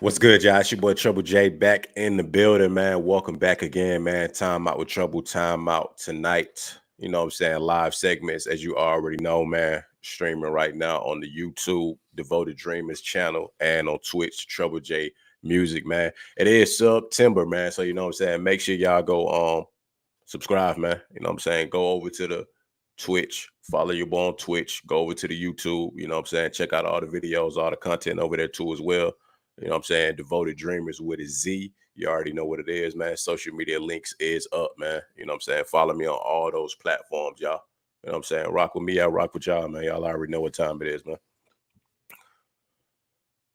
What's good, y'all? It's your boy Treble J back in the building, man. Welcome back again, man. Timeout with Treble, Timeout tonight. You know what I'm saying? Live segments, as you already know, man. Streaming right now on the YouTube Devoted Dreamers channel and on Twitch, Treble J Music, man. It is September, man. So you know what I'm saying? Make sure y'all go subscribe, man. You know what I'm saying? Go over to the Twitch, follow your boy on Twitch, go over to the YouTube, you know what I'm saying? Check out all the videos, all the content over there too as well. You know what I'm saying? Devoted Dreamers with a Z. You already know what it is, man. Social media links is up, man. You know what I'm saying? Follow me on all those platforms, y'all. You know what I'm saying? Rock with me, I rock with y'all, man. Y'all already know what time it is, man.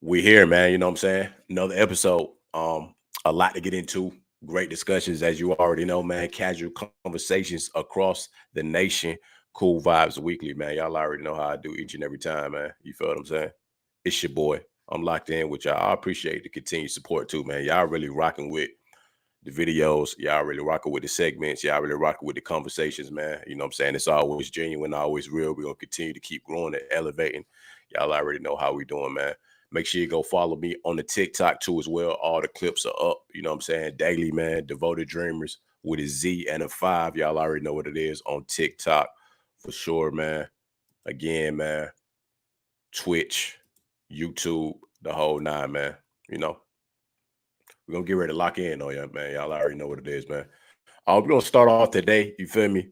We here, man. You know what I'm saying? Another episode. A lot to get into. Great discussions, as you already know, man. Casual conversations across the nation. Cool vibes weekly, man. Y'all already know how I do each and every time, man. You feel what I'm saying? It's your boy. I'm locked in with y'all. I appreciate the continued support too, man. Y'all really rocking with the videos. Y'all really rocking with the segments. Y'all really rocking with the conversations, man. You know what I'm saying? It's always genuine, always real. We're going to continue to keep growing and elevating. Y'all already know how we doing, man. Make sure you go follow me on the TikTok too as well. All the clips are up. You know what I'm saying? Daily, man. Devoted Dreamers with a Z and a 5. Y'all already know what it is on TikTok for sure, man. Again, man. Twitch, YouTube, the whole nine, man. You know, we're going to get ready to lock in on you, man. Y'all already know what it is, man. We're going to start off today. You feel me?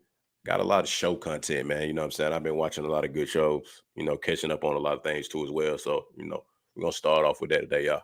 Got a lot of show content, man. You know what I'm saying? I've been watching a lot of good shows, you know, catching up on a lot of things too as well. So, you know, we're going to start off with that today, y'all.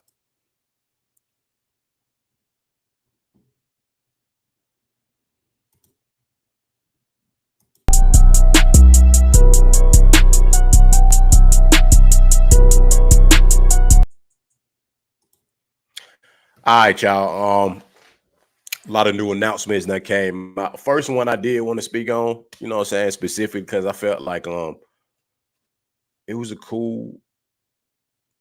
All right, y'all. A lot of new announcements that came out. First one I did want to speak on, you know what I'm saying, specifically because I felt like it was a cool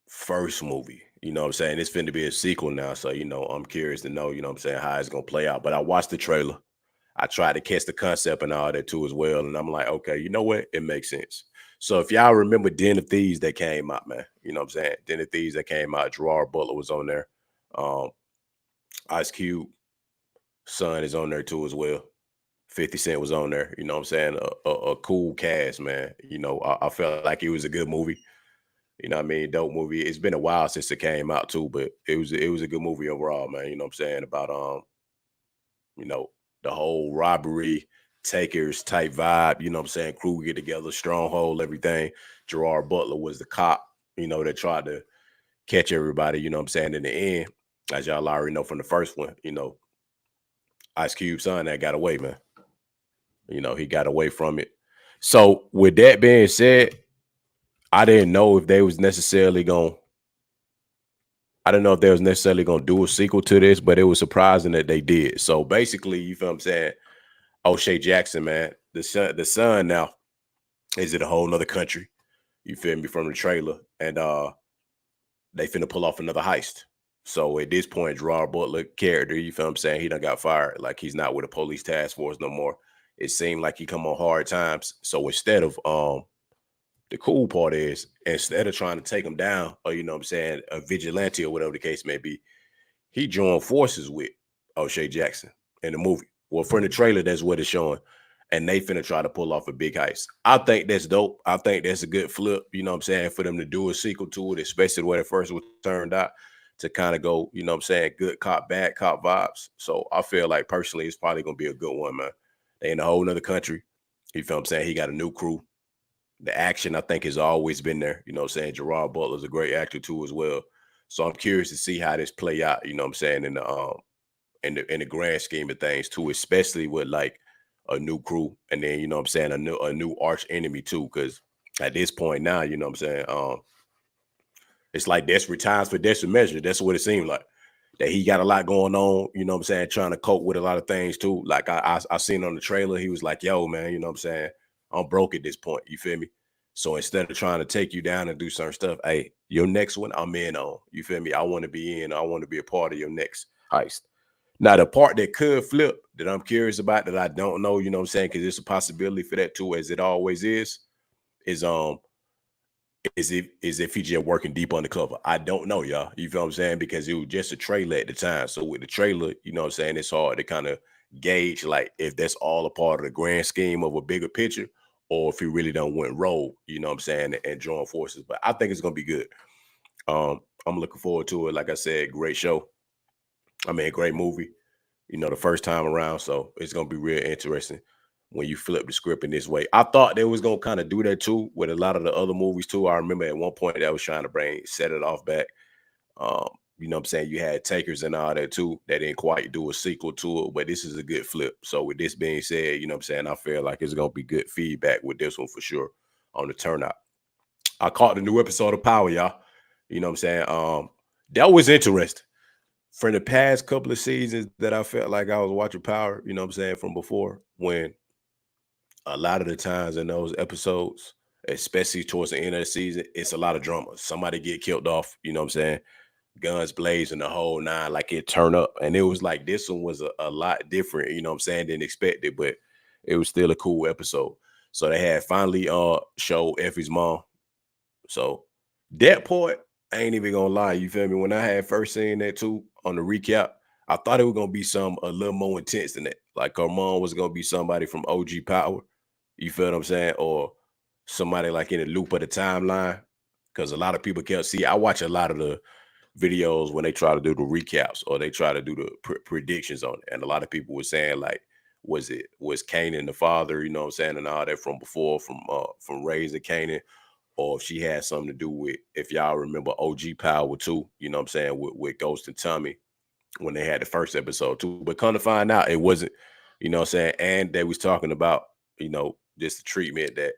first movie. You know what I'm saying? It's finna be a sequel now. So, you know, I'm curious to know, you know what I'm saying, how it's gonna play out. But I watched the trailer. I tried to catch the concept and all that too as well. And I'm like, okay, you know what? It makes sense. So if y'all remember Den of Thieves that came out, man, you know what I'm saying? Den of Thieves that came out, Gerard Butler was on there. Um, Ice Cube son is on there too as well. 50 Cent was on there. You know what I'm saying? A cool cast, man. You know, I felt like it was a good movie. You know what I mean? Dope movie. It's been a while since it came out too, but it was a good movie overall, man. You know what I'm saying? About you know, the whole robbery takers type vibe, you know what I'm saying? Crew get together, stronghold, everything. Gerard Butler was the cop, you know, that tried to catch everybody, you know what I'm saying? In the end, as y'all already know from the first one, you know, Ice Cube's son that got away, man. You know, he got away from it. So with that being said, I didn't know if they was necessarily going I don't know if they was necessarily gonna do a sequel to this, but it was surprising that they did. So basically, you feel what I'm saying? O'Shea Jackson, man, the son now is in a whole nother country. You feel me from the trailer, and they finna pull off another heist. So at this point, Gerard Butler character, you feel what I'm saying? He done got fired. Like he's not with the police task force no more. It seemed like he come on hard times. So instead of the cool part is instead of trying to take him down, or you know what I'm saying, a vigilante or whatever the case may be, he joined forces with O'Shea Jackson in the movie. Well, from the trailer, that's what it's showing. And they finna try to pull off a big heist. I think that's dope. I think that's a good flip, you know what I'm saying, for them to do a sequel to it, especially the way the first one turned out to kind of go, you know what I'm saying, good cop, bad cop vibes. So I feel like personally it's probably gonna be a good one, man. They in a whole nother country. You feel what I'm saying? He got a new crew. The action, I think, has always been there. You know what I'm saying? Gerard Butler's a great actor too as well. So I'm curious to see how this play out, you know what I'm saying, in the grand scheme of things too, especially with like a new crew and then, you know what I'm saying, a new arch enemy too. Cause at this point now, you know what I'm saying, it's like desperate times for desperate measure. That's what it seemed like. That he got a lot going on, you know what I'm saying, trying to cope with a lot of things too. Like I seen on the trailer, he was like, yo, man, you know what I'm saying? I'm broke at this point. You feel me? So instead of trying to take you down and do certain stuff, hey, your next one, I'm in on. You feel me? I want to be in. I want to be a part of your next heist. Now, the part that could flip that I'm curious about that I don't know, you know what I'm saying, because there's a possibility for that too, as it always is is if he just working deep undercover. I don't know, y'all. You feel what I'm saying? Because it was just a trailer at the time. So with the trailer, you know what I'm saying, it's hard to kind of gauge like if that's all a part of the grand scheme of a bigger picture or if he really don't went rogue, you know what I'm saying, and join forces. But I think it's gonna be good. I'm looking forward to it. Like I said, great show. I mean, great movie, the first time around. So it's gonna be real interesting when you flip the script in this way. I thought they was gonna kind of do that too with a lot of the other movies too. I remember at one point that was trying to set it off back. You know what I'm saying? You had Takers and all that too. They didn't quite do a sequel to it, but this is a good flip. So with this being said, you know what I'm saying? I feel like it's gonna be good feedback with this one for sure on the turnout. I caught the new episode of Power, y'all. You know what I'm saying? That was interesting. For the past couple of seasons that I felt like I was watching Power, you know what I'm saying, from before, when a lot of the times in those episodes, especially towards the end of the season, it's a lot of drama. Somebody get killed off, you know what I'm saying? Guns blazing the whole nine, like it turn up. And it was like this one was a lot different, you know what I'm saying, than expected, but it was still a cool episode. So they had finally showed Effie's mom. So that part, I ain't even gonna lie, you feel me? When I had first seen that too on the recap, I thought it was gonna be some a little more intense than that. Like her mom was gonna be somebody from OG Power, you feel what I'm saying? Or somebody like in the loop of the timeline. Because a lot of people can't see. I watch a lot of the videos when they try to do the recaps or they try to do the predictions on it. And a lot of people were saying, like, was Kanan the father, you know what I'm saying, and all that from before, from raising Kanan, or if she had something to do with, if y'all remember OG Power too, you know what I'm saying, with Ghost and Tommy when they had the first episode too. But come to find out, it wasn't, you know what I'm saying, and they was talking about, just the treatment that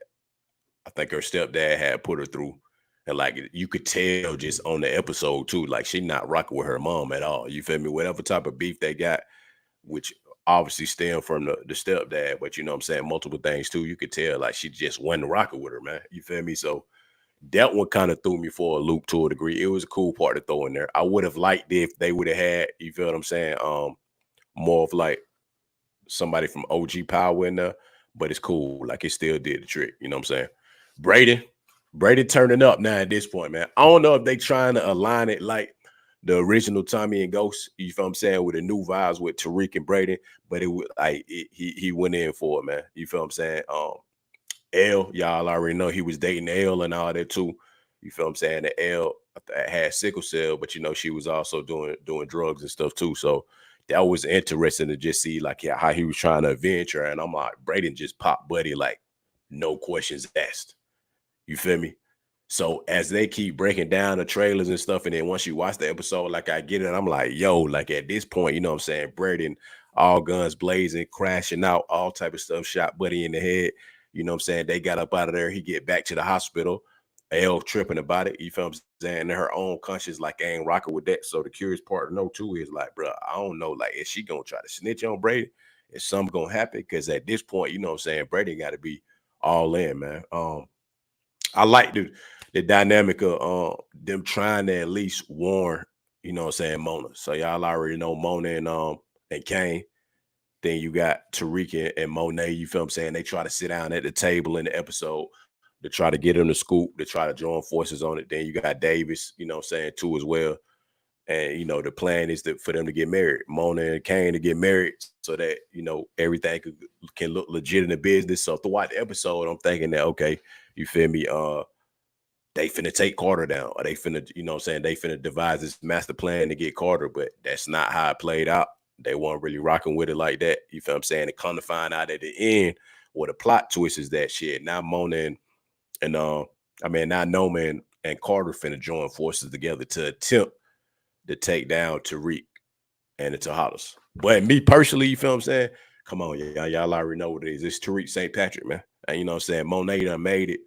I think her stepdad had put her through. And like you could tell just on the episode too, like she not rocking with her mom at all. You feel me? Whatever type of beef they got, which obviously stem from the stepdad, but you know what I'm saying, multiple things too. You could tell like she just wasn't rocking with her, man. You feel me? So that one kind of threw me for a loop to a degree. It was a cool part to throw in there. I would have liked it if they would have had, you feel what I'm saying, more of like somebody from OG Power in there, but it's cool. Like it still did the trick. You know what I'm saying? Brady, Brady turning up now at this point, man. I don't know if they trying to align it like the original Tommy and Ghost, you feel what I'm saying, with the new vibes with Tariq and Brady, but it was like he went in for it, man. You feel what I'm saying? L, y'all already know he was dating L and all that too. You feel what I'm saying? The L had sickle cell, but she was also doing drugs and stuff too. So that was interesting to just see like how he was trying to avenge her. And I'm like, Braden just popped Buddy like no questions asked. You feel me? So as they keep breaking down the trailers and stuff, and then once you watch the episode, like I get it, I'm like, yo, like at this point, you know what I'm saying? Braden, all guns blazing, crashing out, all type of stuff, shot Buddy in the head. You know what I'm saying? They got up out of there. He get back to the hospital. L tripping about it. You feel what I'm saying? And her own conscience, like, ain't rocking with that. So the curious part to know too is like, bro, I don't know. Like, is she gonna try to snitch on Brady? Is something gonna happen? Because at this point, you know what I'm saying, Brady got to be all in, man. I like the dynamic of them trying to at least warn, you know what I'm saying, Mona. So y'all already know Mona and Kane. Then you got Tariq and Monet, you feel what I'm saying? They try to sit down at the table in the episode to try to get him the scoop, to try to join forces on it. Then you got Davis, you know what I'm saying, too, as well. And the plan is for them to get married, Mona and Kane to get married, so that everything can look legit in the business. So throughout the episode, I'm thinking that okay, you feel me? They finna take Carter down, or they finna, you know what I'm saying, they finna devise this master plan to get Carter, but that's not how it played out. They weren't really rocking with it like that. You feel what I'm saying? And come to find out at the end, what the plot twist is that shit. Now Mona now Noma and Carter finna join forces together to attempt to take down Tariq and the Tejadas. But me personally, you feel what I'm saying? Come on, y'all already know what it is. It's Tariq St. Patrick, man. And you know what I'm saying? Monet done made it,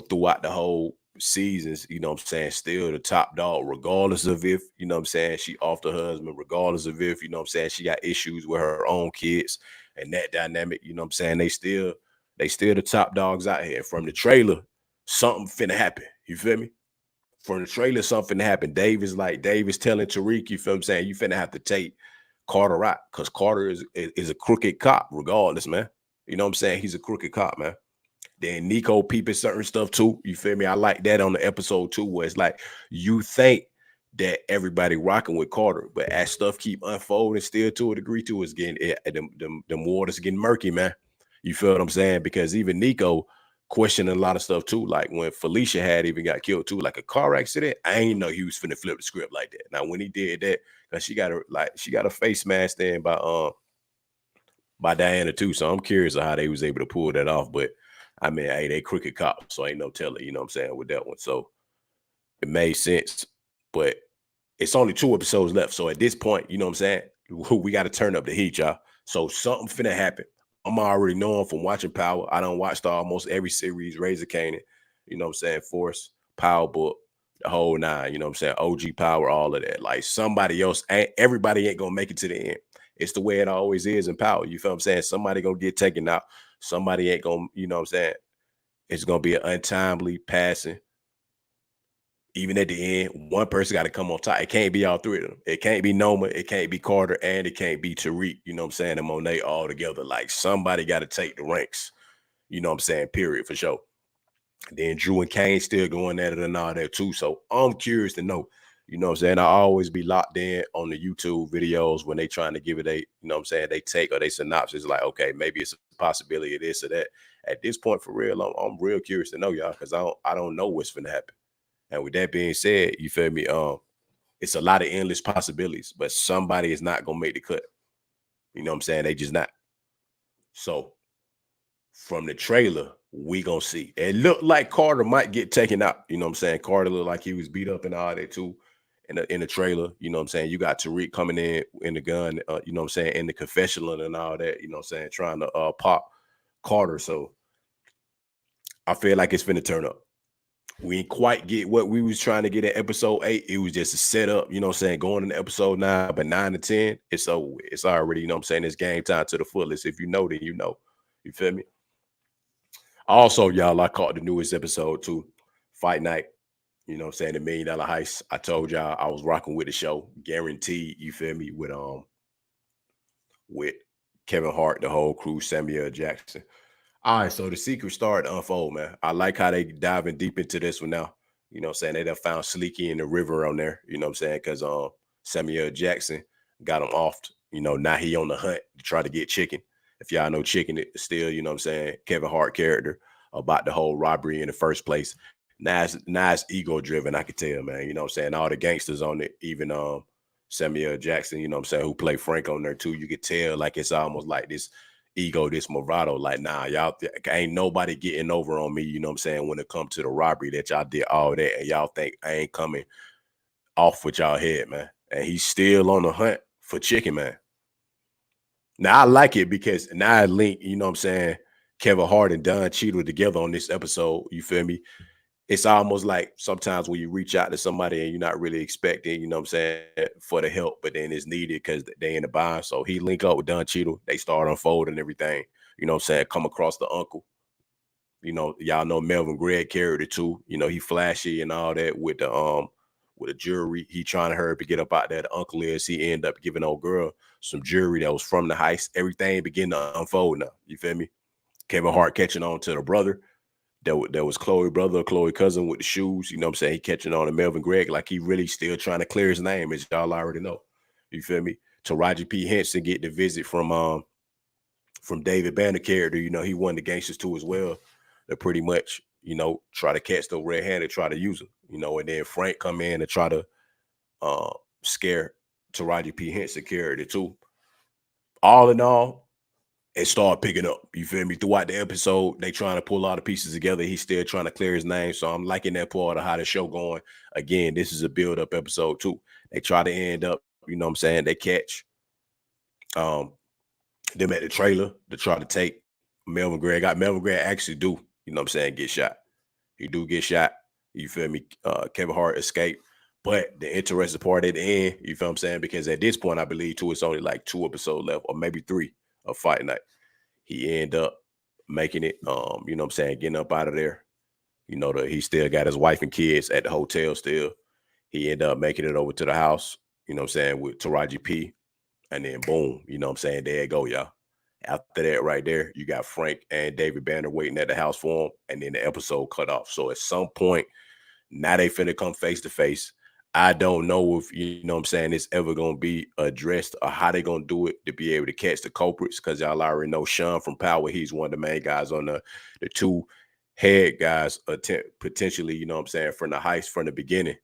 throughout the whole seasons, you know what I'm saying, still the top dog, regardless of if, you know what I'm saying, she off the husband, regardless of if, you know what I'm saying, she got issues with her own kids and that dynamic, you know what I'm saying, they still the top dogs out here. From the trailer, something finna happen. You feel me? From the trailer, something happened. Davis telling Tariq, you feel what I'm saying, you finna have to take Carter out, because Carter is a crooked cop, regardless, man. You know what I'm saying? He's a crooked cop, man. Then Nico peeping certain stuff too. You feel me? I like that on the episode too, where it's like you think that everybody rocking with Carter, but as stuff keep unfolding, still to a degree, too, it's getting them waters getting murky, man. You feel what I'm saying? Because even Nico questioning a lot of stuff too. Like when Felicia had even got killed too, like a car accident. I ain't know he was finna flip the script like that. Now when he did that, cause she got a face mask in by Diana too. So I'm curious of how they was able to pull that off. But I mean, hey, they crooked cops, so ain't no telling, you know what I'm saying, with that one. So it made sense. But it's only 2 episodes left. So at this point, you know what I'm saying? We got to turn up the heat, y'all. So something finna happen. I'm already knowing from watching Power. I done watched almost every series, Razor Canaan, you know what I'm saying? Force, Power Book, the whole 9, you know what I'm saying? OG Power, all of that. Like somebody else, everybody ain't gonna make it to the end. It's the way it always is in Power. You feel what I'm saying? Somebody gonna get taken out. Somebody ain't gonna, you know what I'm saying? It's gonna be an untimely passing. Even at the end, one person got to come on top. It can't be all 3 of them. It can't be Noma, it can't be Carter, and it can't be Tariq, you know what I'm saying, and Monet all together. Like somebody got to take the ranks, you know what I'm saying, period, for sure. Then Drew and Kane still going at it and all that too. So I'm curious to know, you know what I'm saying? I always be locked in on the YouTube videos when they trying to give it a, you know what I'm saying, they take or they synopsis like, okay, maybe it's a possibility of this or that. At this point, for real, I'm real curious to know, y'all, because I don't know what's gonna happen. And with that being said, you feel me? It's a lot of endless possibilities, but somebody is not gonna make the cut. You know what I'm saying? They just not. So from the trailer, we gonna see. It looked like Carter might get taken out. You know what I'm saying? Carter looked like he was beat up and all that too. In the trailer, you know what I'm saying? You got Tariq coming in the gun, you know what I'm saying, in the confessional and all that, you know what I'm saying, trying to pop Carter. So I feel like it's finna turn up. We ain't quite get what we was trying to get in episode 8. It was just a setup, you know what I'm saying, going into episode 9, but 9 to 10, it's over with. It's already, you know what I'm saying, it's game time to the fullest. If you know, then you know. You feel me? Also, y'all, I caught the newest episode too. Fight Night, you know what I'm saying, the $1 Million Heist. I told y'all I was rocking with the show. Guaranteed, you feel me, with Kevin Hart, the whole crew, Samuel Jackson. All right, so the secret started to unfold, man. I like how they diving deep into this one now. You know what I'm saying? They done found Sleeky in the river on there, you know what I'm saying? Because Samuel Jackson got him off. You know, now he on the hunt to try to get Chicken. If y'all know Chicken, it's still, you know what I'm saying, Kevin Hart character about the whole robbery in the first place. Now it's ego driven, I could tell, man. You know what I'm saying? All the gangsters on it, even Samuel Jackson, you know what I'm saying, who played Frank on there too. You could tell like it's almost like this ego, this bravado, like, nah, y'all ain't nobody getting over on me, you know what I'm saying, when it comes to the robbery that y'all did all that, and y'all think I ain't coming off with y'all head, man. And he's still on the hunt for Chicken, man. Now I like it because now I link, you know what I'm saying, Kevin Hart and Don Cheadle together on this episode. You feel me? It's almost like sometimes when you reach out to somebody and you're not really expecting, you know what I'm saying, for the help, but then it's needed because they in the bind. So he link up with Don Cheadle. They start unfolding everything. You know what I'm saying? Come across the uncle. You know, y'all know Melvin Gregg character too. You know, he flashy and all that with the jewelry. He trying to hurry up to get up out there. The uncle is he end up giving old girl some jewelry that was from the heist. Everything begin to unfold now. You feel me? Kevin Hart catching on to the brother. That was Chloe brother, Chloe cousin with the shoes. You know what I'm saying? He catching on to Melvin Gregg like he really still trying to clear his name, as y'all already know. You feel me? Taraji P. Henson get the visit from David Banner character. You know, he won the gangsters too as well. They pretty much, you know, try to catch the red-handed, try to use them. You know, and then Frank come in and try to scare Taraji P. Henson character too. All in all, it started picking up. You feel me? Throughout the episode, they trying to pull all the pieces together. He's still trying to clear his name. So I'm liking that part of how the show going. Again, this is a build-up episode too. They try to end up, you know what I'm saying? They catch them at the trailer to try to take Melvin Gregg out. Melvin Gregg actually do, you know what I'm saying, get shot. He do get shot. You feel me? Kevin Hart escaped. But the interesting part at the end, you feel what I'm saying? Because at this point, I believe too, it's only like 2 episodes left, or maybe 3 of Fight Night. He end up making it, you know what I'm saying, getting up out of there. You know, he still got his wife and kids at the hotel still. He ended up making it over to the house, you know what I'm saying, with Taraji P. And then boom, you know what I'm saying, there you go, y'all. After that, right there, you got Frank and David Banner waiting at the house for him, and then the episode cut off. So at some point, now they finna come face to face. I don't know if you know what I'm saying it's ever gonna be addressed or how they gonna do it to be able to catch the culprits, because y'all already know Sean from Power, he's one of the main guys on the two head guys potentially, you know what I'm saying, from the heist from the beginning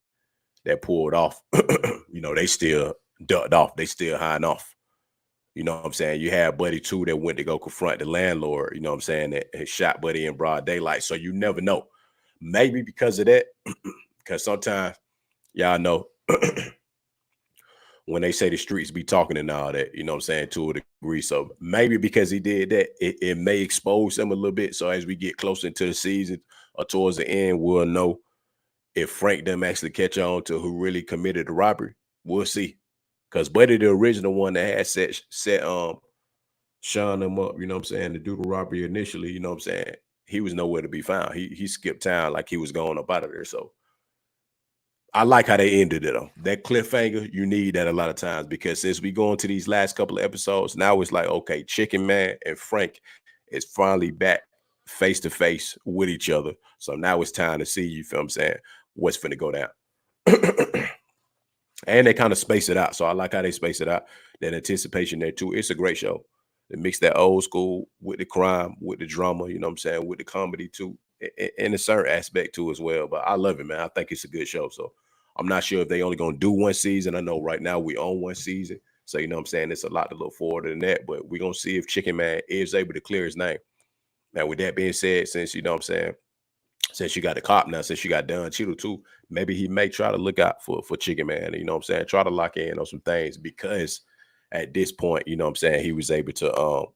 that pulled off. You know, they still ducked off, they still hiding off. You know what I'm saying? You had Buddy too that went to go confront the landlord, you know what I'm saying, that shot Buddy in broad daylight. So you never know. Maybe because of that, because sometimes y'all know when they say the streets be talking and all that, you know what I'm saying, to a degree. So maybe because he did that, it may expose him a little bit. So as we get closer into the season or towards the end, we'll know if Frank them actually catch on to who really committed the robbery. We'll see. Because Buddy, the original one that had set Sean them up, you know what I'm saying, to do the robbery initially, you know what I'm saying, he was nowhere to be found. He skipped town like he was going up out of there. So I like how they ended it though. That cliffhanger, you need that a lot of times, because since we go into these last couple of episodes, now it's like, okay, Chicken Man and Frank is finally back face to face with each other. So now it's time to see, you feel what I'm saying, what's finna go down. And they kind of space it out. So I like how they space it out. That anticipation there too. It's a great show. They mix that old school with the crime, with the drama, you know what I'm saying, with the comedy too, in a certain aspect too as well. But I love it, man. I think it's a good show. So I'm not sure if they only gonna do one season. I know right now we own one season. So you know what I'm saying, it's a lot to look forward to that. But we're gonna see if Chicken Man is able to clear his name. Now, with that being said, since you know what I'm saying, since you got the cop now, since you got Don Cheadle too, maybe he may try to look out for Chicken Man. You know what I'm saying? Try to lock in on some things, because at this point, you know what I'm saying, he was able to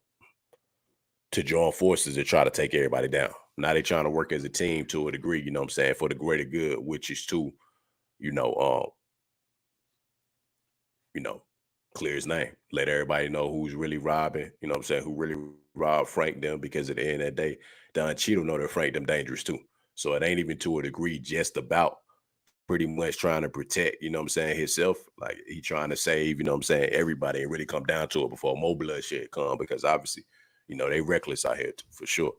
join forces and try to take everybody down. Now they trying to work as a team to a degree, you know what I'm saying, for the greater good, which is to, you know, you know, clear his name. Let everybody know who's really robbing, you know what I'm saying, who really robbed Frank them, because at the end of the day, Don Cheadle know that Frank them dangerous too. So it ain't even to a degree just about pretty much trying to protect, you know what I'm saying, himself. Like he trying to save, you know what I'm saying, everybody, and really come down to it before more bloodshed come, because obviously, you know, they reckless out here for sure.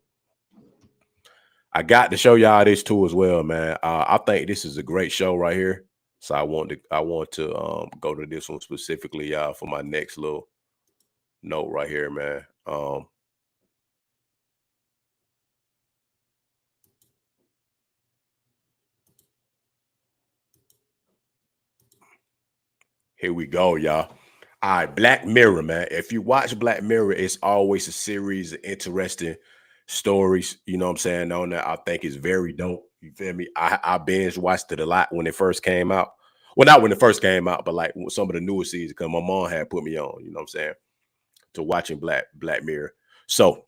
I got to show y'all this too as well, man. I think this is a great show right here. So I want to go to this one specifically, y'all, for my next little note right here, man. Here we go, y'all. All right, Black Mirror, man. If you watch Black Mirror, it's always a series of interesting stories. You know what I'm saying? On that, I think it's very dope. You feel me? I binge watched it a lot when it first came out. Well, not when it first came out, but like some of the newer seasons, because my mom had put me on. You know what I'm saying? To watching Black Mirror. So,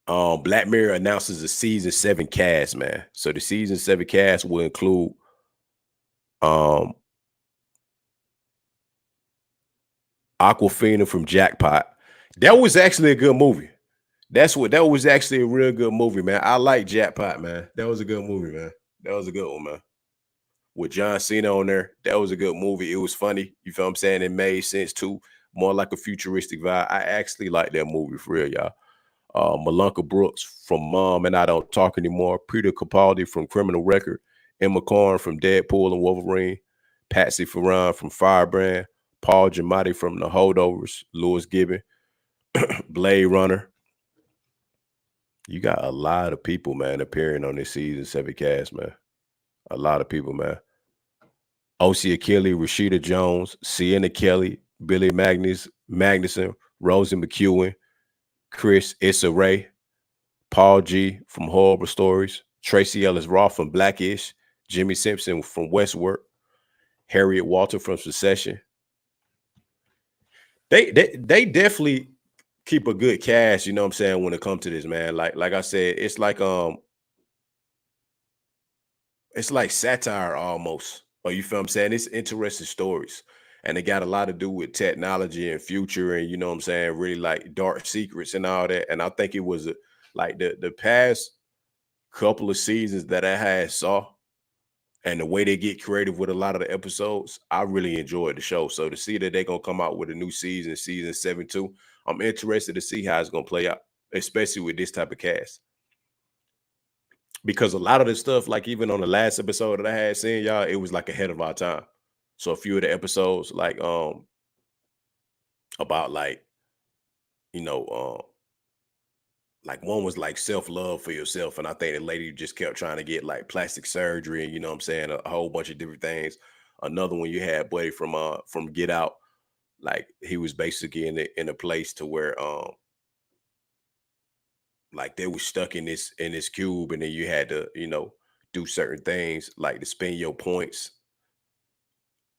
Black Mirror announces a season 7 cast, man. So the season 7 cast will include um Aquafina from Jackpot. That was actually a good movie. That was actually a real good movie, man. I like Jackpot, man. That was a good movie, man. That was a good one, man. With John Cena on there, that was a good movie. It was funny. You feel what I'm saying? It made sense too. More like a futuristic vibe. I actually like that movie for real, y'all. Malunka Brooks from Mom and I Don't Talk Anymore. Peter Capaldi from Criminal Record. Emma Corrin from Deadpool and Wolverine. Patsy Ferran from Firebrand. Paul Giamatti from The Holdovers. Louis Gibbon. Blade Runner. You got a lot of people, man, appearing on this season 7 cast, man. A lot of people, man. Osia Kelly, Rashida Jones, Sienna Kelly, Billy Magnuson, Rosie McEwen, Chris Issa Rae, Paul G from Horrible Stories, Tracy Ellis Roth from Blackish, Jimmy Simpson from Westworld, Harriet Walter from Succession. They definitely keep a good cast, you know what I'm saying, when it comes to this, man. Like I said, it's like satire almost. Or you feel what I'm saying? It's interesting stories. And it got a lot to do with technology and future, and you know what I'm saying, really like dark secrets and all that. And I think it was like the past couple of seasons that I had saw, and the way they get creative with a lot of the episodes, I really enjoyed the show. So to see that they're gonna come out with a new season, season 7 too, I'm interested to see how it's gonna play out, especially with this type of cast. Because a lot of the stuff, like even on the last episode that I had seen, y'all, it was like ahead of our time. So a few of the episodes, like about you know, like one was like self-love for yourself. And I think the lady just kept trying to get like plastic surgery and you know what I'm saying, a whole bunch of different things. Another one you had buddy from Get Out, like he was basically in a place to where like they were stuck in this cube and then you had to, do certain things like to spend your points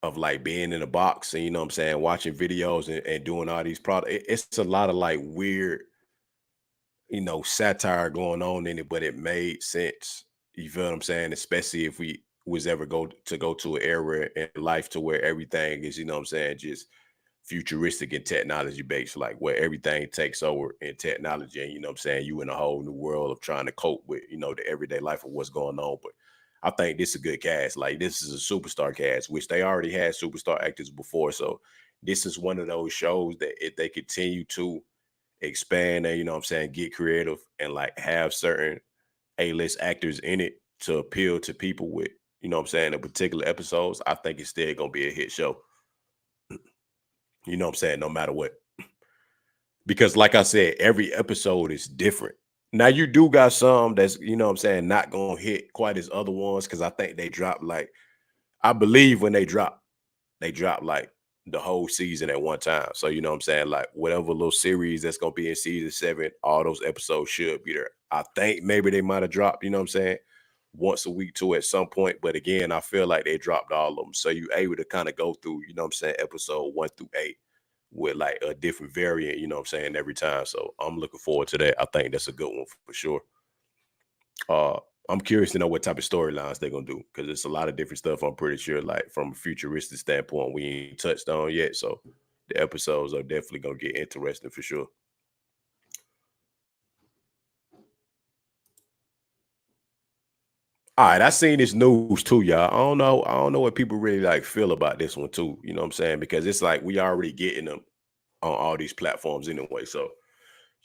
of like being in a box and you know what I'm saying, watching videos and doing all these products. It's a lot of like weird, satire going on in it, but it made sense. You feel what I'm saying? Especially if we was ever go to an era in life to where everything is, you know what I'm saying, just futuristic and technology based, like where everything takes over in technology. And you know what I'm saying, you in a whole new world of trying to cope with, the everyday life of what's going on. But I think this is a good cast. Like this is a superstar cast, which they already had superstar actors before. So this is one of those shows that if they continue to expand and you know what I'm saying, get creative and like have certain A-list actors in it to appeal to people with, you know what I'm saying, the particular episodes, I think it's still gonna be a hit show. You know what I'm saying? No matter what. Because like I said, every episode is different. Now you do got some that's, you know what I'm saying, not gonna hit quite as other ones because I think they drop like I believe when they drop like the whole season at one time. So you know what I'm saying? Like whatever little series that's gonna be in season 7, all those episodes should be there. I think maybe they might have dropped, you know what I'm saying, once a week too at some point. But again, I feel like they dropped all of them. So you able to kind of go through, you know what I'm saying, episode 1 through 8 with like a different variant, you know what I'm saying, every time. So I'm looking forward to that. I think that's a good one for sure. Uh, I'm curious to know what type of storylines they're gonna do because it's a lot of different stuff. I'm pretty sure, like from a futuristic standpoint, we ain't touched on yet. So the episodes are definitely gonna get interesting for sure. All right, I seen this news too, y'all. I don't know what people really like feel about this one too. You know what I'm saying? Because it's like we already getting them on all these platforms anyway. So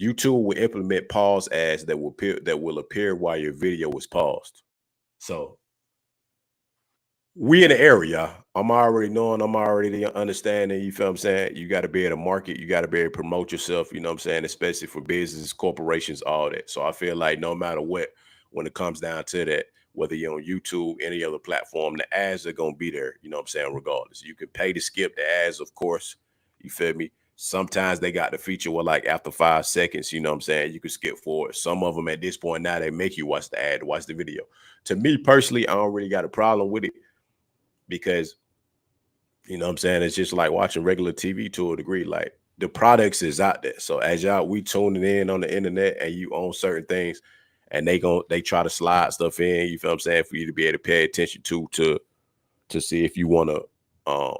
YouTube will implement pause ads that will appear while your video is paused. So we in the area. I'm already knowing, I'm already understanding, you feel what I'm saying? You got to be able to market, you got to be able to promote yourself, you know what I'm saying? Especially for business, corporations, all that. So I feel like no matter what, when it comes down to that, whether you're on YouTube, any other platform, the ads are going to be there, you know what I'm saying? Regardless, you can pay to skip the ads, of course. You feel me? Sometimes they got the feature where like after 5 seconds, you know what I'm saying, you can skip forward. Some of them at this point now, they make you watch the ad, watch the video. To me personally, I don't really got a problem with it because you know what I'm saying, it's just like watching regular TV to a degree. Like the products is out there. So as y'all we tuning in on the internet and you own certain things and they try to slide stuff in, you feel what I'm saying, for you to be able to pay attention to see if you want to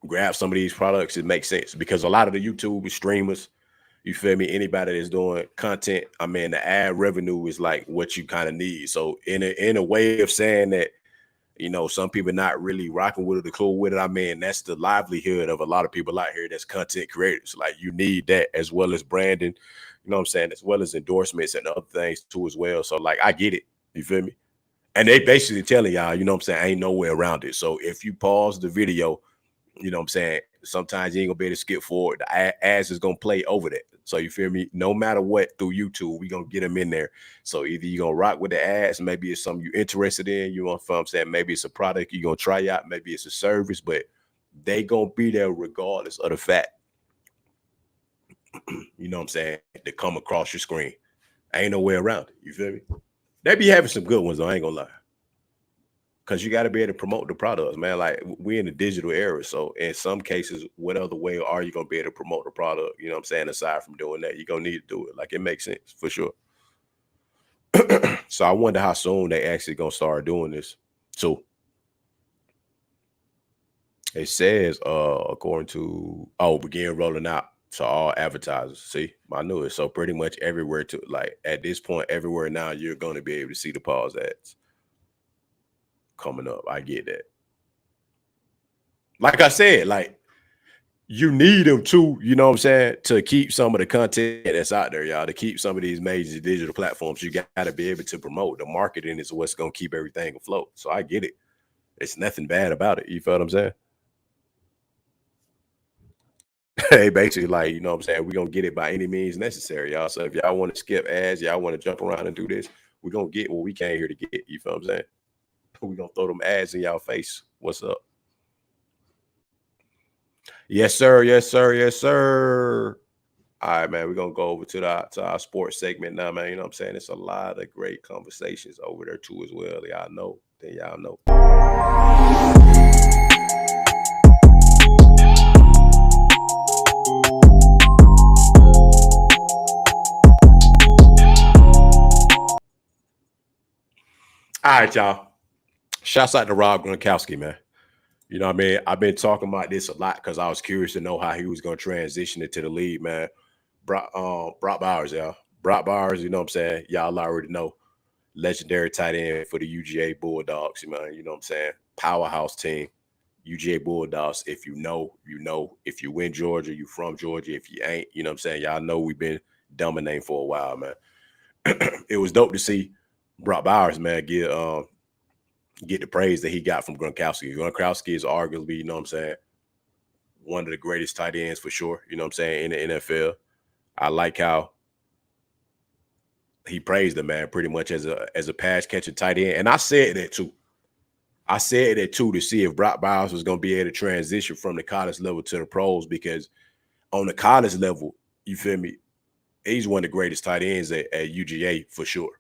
grab some of these products, it makes sense because a lot of the YouTube streamers, you feel me, anybody that's doing content, I mean the ad revenue is like what you kind of need. So in a way of saying that, some people not really rocking with it or cool with it. I mean, that's the livelihood of a lot of people out here that's content creators. Like you need that as well as branding, you know what I'm saying, as well as endorsements and other things too as well. So like I get it. You feel me? And they basically telling y'all, you know what I'm saying, ain't no way around it. So if you pause the video, you know what I'm saying, sometimes you ain't gonna be able to skip forward. The ads is gonna play over that. So you feel me? No matter what, through YouTube, we gonna get them in there. So either you gonna rock with the ads, maybe it's something you're interested in, you know what I'm saying? Maybe it's a product you're gonna try out, maybe it's a service, but they gonna be there regardless of the fact, you know what I'm saying, to come across your screen. Ain't no way around it. You feel me? They be having some good ones, though, I ain't gonna lie. Because you got to be able to promote the products, man. Like we in the digital era, so in some cases, what other way are you gonna be able to promote the product? You know what I'm saying? Aside from doing that, you're gonna need to do it. Like it makes sense for sure. So I wonder how soon they actually gonna start doing this. So it says, according to begin rolling out to all advertisers. See, I knew it. So pretty much everywhere to like at this point, everywhere now you're gonna be able to see the pause ads. coming up. I get that. Like I said, like you need them too, you know what I'm saying, to keep some of the content that's out there, y'all, to keep some of these major digital platforms. You got to be able to promote. The marketing is what's going to keep everything afloat. So I get it. It's nothing bad about it. You feel what I'm saying? Hey, basically, like, you know what I'm saying, we're going to get it by any means necessary, y'all. So if y'all want to skip ads, y'all want to jump around and do this, we're going to get what we came here to get. You feel what I'm saying? We're going to throw them ads in y'all face. What's up? Yes, sir. Yes, sir. Yes, sir. All right, man. We're gonna go over to our sports segment now, man. You know what I'm saying? It's a lot of great conversations over there too as well. Y'all know. Then y'all know. All right, y'all. Shouts out to Rob Gronkowski, man. You know what I mean? I've been talking about this a lot because I was curious to know how he was gonna transition into the league, man. Brock Bowers, y'all. Brock Bowers, you know what I'm saying? Y'all already know. Legendary tight end for the UGA Bulldogs, man. You know what I'm saying? Powerhouse team. UGA Bulldogs. If you know, you know. If you in Georgia, you from Georgia. If you ain't, you know what I'm saying? Y'all know we've been dominating for a while, man. It was dope to see Brock Bowers, man, get the praise that he got from Gronkowski. Gronkowski is arguably, you know what I'm saying, one of the greatest tight ends for sure, you know what I'm saying, in the NFL. I like how he praised the man pretty much as a pass catching tight end. And I said that too. I said that too to see if Brock Bowers was going to be able to transition from the college level to the pros, because on the college level, you feel me, he's one of the greatest tight ends at UGA for sure.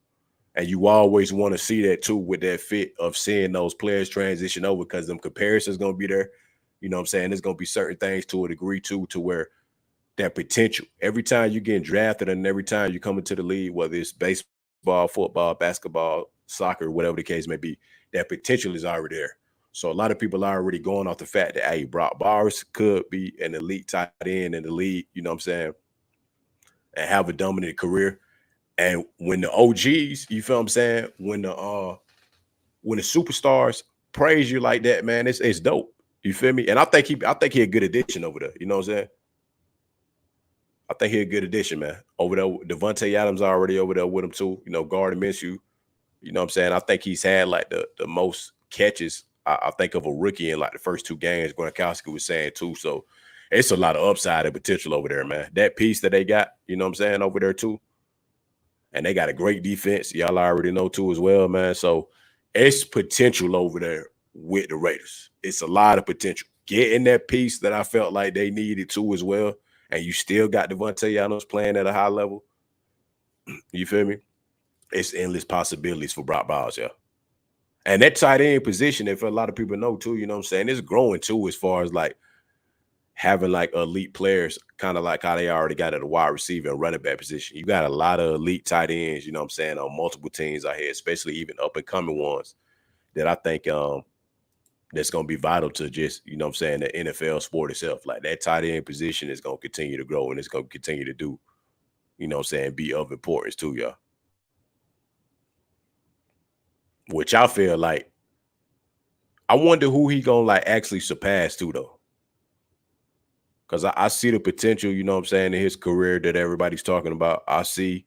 And you always want to see that too, with that fit of seeing those players transition over, because them comparisons going to be there. You know what I'm saying? There's going to be certain things to a degree too, to where that potential, every time you get drafted and every time you come into the league, whether it's baseball, football, basketball, soccer, whatever the case may be, that potential is already there. So a lot of people are already going off the fact that, hey, Brock Bowers could be an elite tight end in the league, you know what I'm saying, and have a dominant career. And when the OGs, you feel what I'm saying, when the superstars praise you like that, man, it's dope. You feel me? And I think he a good addition over there. You know what I'm saying? I think he a good addition, man. Over there, Devontae Adams already over there with him too. You know, Gardner Minshew. You know what I'm saying? I think he's had like the most catches, I think, of a rookie in like the first two games. Gronkowski was saying too. So it's a lot of upside and potential over there, man. That piece that they got, you know what I'm saying, over there too. And they got a great defense. Y'all already know too as well, man. So it's potential over there with the Raiders. It's a lot of potential. Getting that piece that I felt like they needed too as well. And you still got Devontae Adams playing at a high level. You feel me? It's endless possibilities for Brock Bowers, yeah. And that tight end position, if a lot of people know too, you know what I'm saying, it's growing too, as far as like having like elite players, kind of like how they already got at the wide receiver and running back position. You got a lot of elite tight ends, you know what I'm saying, on multiple teams out here, especially even up and coming ones that I think that's going to be vital to just, you know what I'm saying, the NFL sport itself. Like that tight end position is going to continue to grow, and it's going to continue to do, you know what I'm saying, be of importance to y'all. Which I feel like, I wonder who he gonna like actually surpass to though. Cause I see the potential, you know what I'm saying, in his career that everybody's talking about. I see,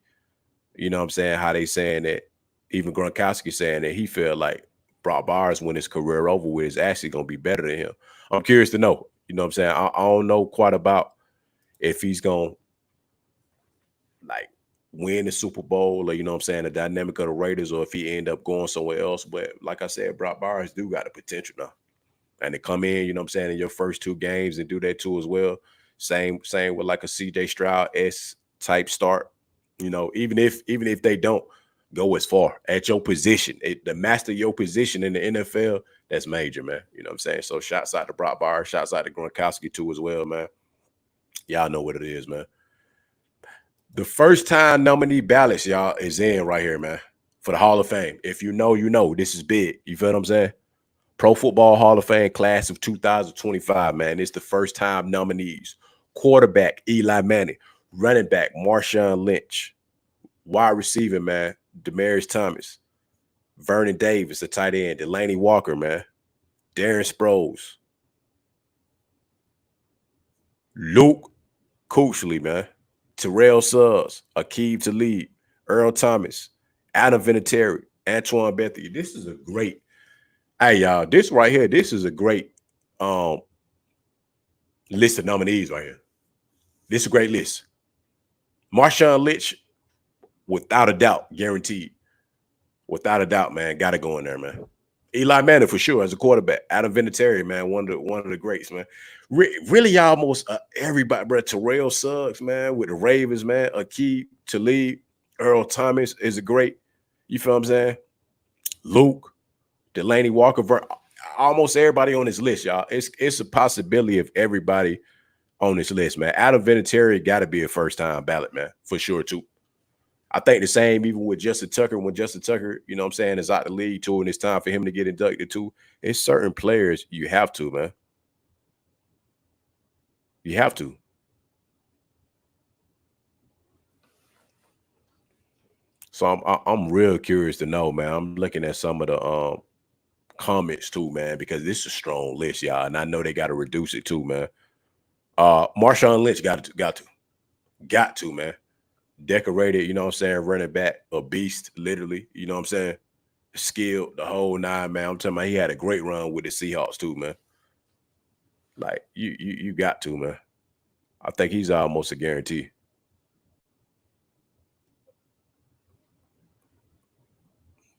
you know what I'm saying, how they saying that, even Gronkowski saying that he felt like Brock Bowers, when his career over with, is actually gonna be better than him. I'm curious to know, you know what I'm saying. I don't know quite about if he's gonna like win the Super Bowl, or you know what I'm saying, the dynamic of the Raiders, or if he end up going somewhere else. But like I said, Brock Bowers do got the potential now. And to come in, you know what I'm saying, in your first two games and do that too as well. Same with like a CJ Stroud S type start. You know, even if they don't go as far at your position, the master your position in the NFL, that's major, man. You know what I'm saying? So shouts out to Brock Bowers, shouts out to Gronkowski too as well, man. Y'all know what it is, man. The first time nominee ballots, y'all, is in right here, man, for the Hall of Fame. If you know, you know. This is big. You feel what I'm saying? Pro Football Hall of Fame class of 2025, man. It's the first time nominees. Quarterback, Eli Manning. Running back, Marshawn Lynch. Wide receiver, man, Demaryius Thomas. Vernon Davis, the tight end. Delaney Walker, man. Darren Sproles. Luke Kuechly, man. Terrell Suggs, Akeem Talib, Earl Thomas, Adam Vinatieri, Antoine Bethany. This is a great, hey y'all, this right here, this is a great list of nominees right here. This is a great list. Marshawn Lynch, without a doubt, guaranteed. Without a doubt, man, got to go in there, man. Eli Manning for sure as a quarterback. Adam Vinatieri, man, one of the greats, man. Really, almost everybody, bro. Terrell Suggs, man, with the Ravens, man. Akeem Talib, Earl Thomas is a great. You feel what I'm saying? Luke, Delaney Walker, almost everybody on this list, y'all. It's a possibility of everybody on this list, man. Adam Vinatieri got to be a first-time ballot, man, for sure, too. I think the same even with Justin Tucker. When Justin Tucker, you know what I'm saying, is out the league too, and it's time for him to get inducted too. It's certain players you have to, man. You have to. So I'm real curious to know, man. I'm looking at some of the comments too, man, because this is a strong list, y'all, and I know they got to reduce it too, man. Marshawn Lynch got to, man. Decorated, you know what I'm saying, running back, a beast, literally, you know what I'm saying, skilled, the whole nine, man. I'm talking about he had a great run with the Seahawks too, man. Like you got to, man. I think he's almost a guarantee.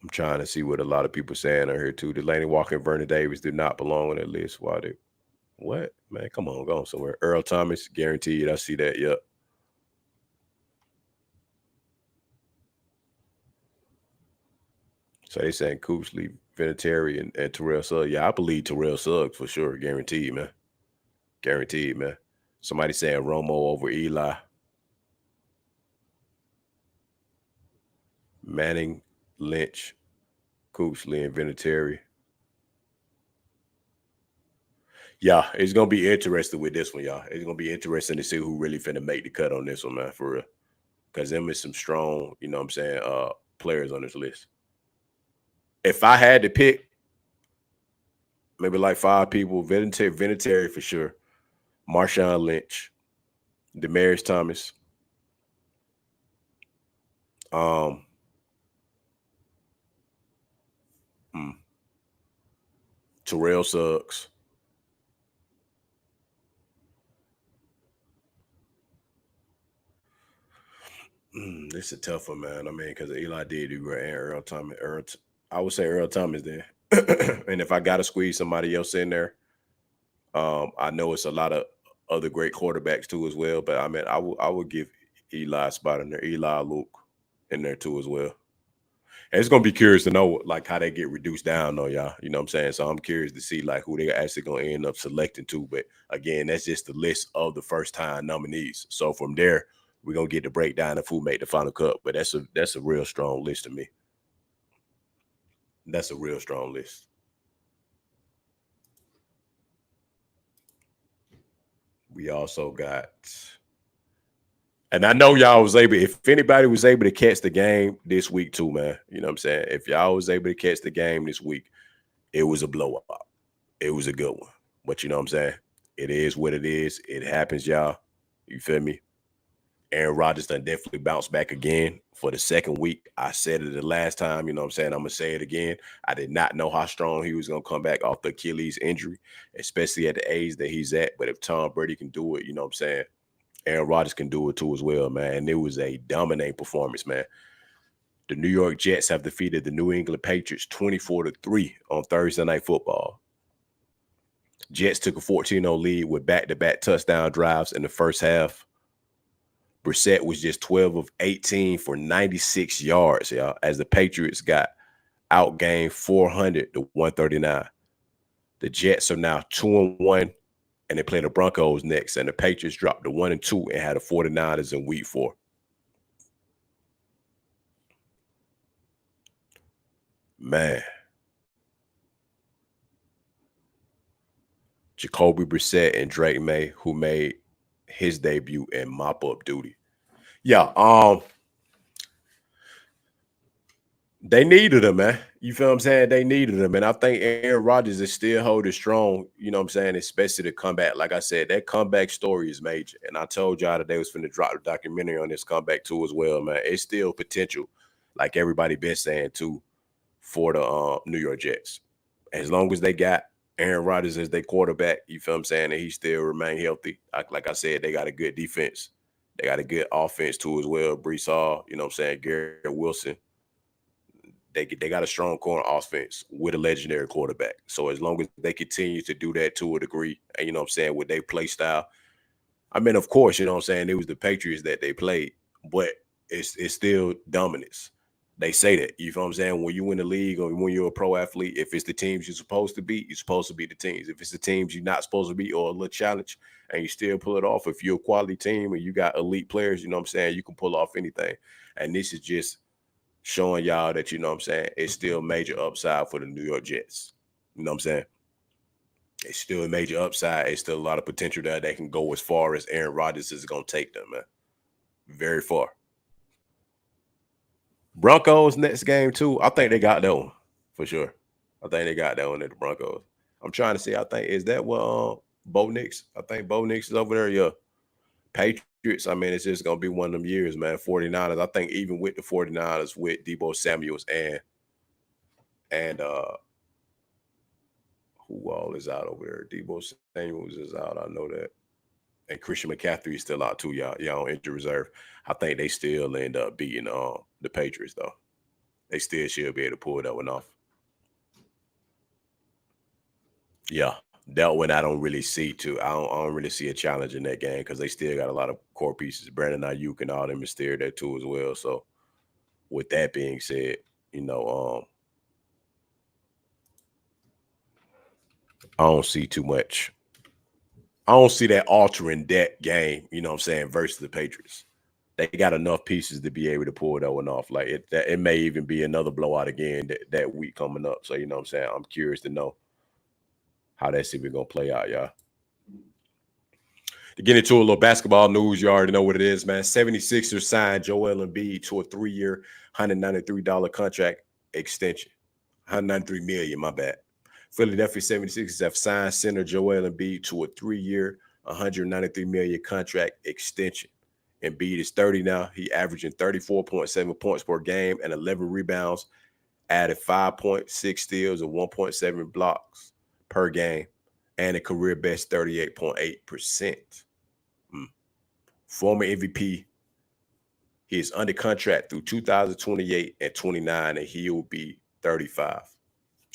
I'm trying to see what a lot of people saying on here too. Delaney Walker and Vernon Davis did not belong on that list. Why they? What, man? Come on, go on somewhere. Earl Thomas, guaranteed. I see that. Yep. So they saying Kuechly, Vinatieri, and Terrell Suggs. Yeah, I believe Terrell Suggs for sure. Guaranteed, man. Guaranteed, man. Somebody saying Romo over Eli. Manning, Lynch, Kuechly, and Vinatieri. Yeah, it's gonna be interesting with this one, y'all. It's gonna be interesting to see who really finna make the cut on this one, man, for real. Because them is some strong, you know what I'm saying, players on this list. If I had to pick, maybe like 5 people, Vinatieri for sure, Marshawn Lynch, Demaryius Thomas, um, Terrell Suggs. This is a tough one, man. I mean, because Eli did do great, and Earl Thomas. I would say Earl Thomas then. And if I got to squeeze somebody else in there, I know it's a lot of other great quarterbacks too as well. But I mean, I would give Eli a spot in there. Eli, Luke in there too as well. And it's gonna be curious to know like how they get reduced down though, y'all. You know what I'm saying? So I'm curious to see like who they actually gonna end up selecting too. But again, that's just the list of the first time nominees. So from there, we're gonna get the breakdown of who made the final cut. But that's a real strong list to me. That's a real strong list. We also got, and I know y'all was able, if anybody was able to catch the game this week too, man, you know what I'm saying? If y'all was able to catch the game this week, it was a blow up. It was a good one. But you know what I'm saying? It is what it is. It happens, y'all. You feel me? Aaron Rodgers done definitely bounced back again for the second week. I said it the last time, you know what I'm saying? I'm going to say it again. I did not know how strong he was going to come back off the Achilles injury, especially at the age that he's at. But if Tom Brady can do it, you know what I'm saying? Aaron Rodgers can do it too as well, man. And it was a dominating performance, man. The New York Jets have defeated the New England Patriots 24-3 on Thursday Night Football. Jets took a 14-0 lead with back-to-back touchdown drives in the first half. Brissett was just 12 of 18 for 96 yards, y'all, as the Patriots got outgained 400-139. The Jets are now 2-1, and they play the Broncos next, and the Patriots dropped to 1-2 and had the 49ers in week 4. Man. Jacoby Brissett and Drake May, who made his debut in mop-up duty. Yeah, they needed him, man. You feel what I'm saying? They needed him. And I think Aaron Rodgers is still holding strong, you know what I'm saying, especially the comeback. Like I said, that comeback story is major. And I told y'all that they was finna drop the documentary on this comeback too as well, man. It's still potential, like everybody been saying too, for the New York Jets. As long as they got Aaron Rodgers as their quarterback, you feel what I'm saying, and he still remain healthy. Like I said, they got a good defense. They got a good offense too as well. Brees Hall, you know what I'm saying, Garrett Wilson. They got a strong corner offense with a legendary quarterback. So as long as they continue to do that to a degree, and you know what I'm saying, with their play style, I mean, of course, you know what I'm saying, it was the Patriots that they played, but it's still dominance. They say that. You know what I'm saying? When you in the league or when you're a pro athlete, if it's the teams you're supposed to beat, you're supposed to beat the teams. If it's the teams you're not supposed to beat or a little challenge and you still pull it off, if you're a quality team and you got elite players, you know what I'm saying, you can pull off anything. And this is just showing y'all that, you know what I'm saying, it's still major upside for the New York Jets. You know what I'm saying? It's still a major upside. It's still a lot of potential that they can go as far as Aaron Rodgers is going to take them, man. Very far. Broncos next game, too. I think they got that one for sure. I think they got that one at the Broncos. I'm trying to see. I think, is that what Bo Nix? I think Bo Nix is over there. Yeah. Patriots, I mean, it's just going to be one of them years, man. 49ers. I think even with the 49ers, with Debo Samuels and who all is out over there? Debo Samuels is out. I know that. And Christian McCaffrey is still out too, y'all on injury reserve. I think they still end up beating the Patriots though. They still should be able to pull that one off. Yeah, that one I don't really see too. I don't really see a challenge in that game because they still got a lot of core pieces. Brandon Ayuk and all them is still there too as well. So with that being said, you know, I don't see too much. I don't see that altering that game, you know what I'm saying, versus the Patriots. They got enough pieces to be able to pull that one off. Like it may even be another blowout again that week coming up. So, you know what I'm saying? I'm curious to know how that's even gonna play out, y'all. To get into a little basketball news, you already know what it is, man. 76ers signed Joel Embiid to a 3-year, $193 contract extension. 193 million, my bad. Philadelphia 76ers have signed center Joel Embiid to a 3-year, 193 million contract extension. Embiid is 30 now. He averaging 34.7 points per game and 11 rebounds, added 5.6 steals and 1.7 blocks per game, and a career best 38.8%. Former MVP, he is under contract through 2028 and 29, and he will be 35.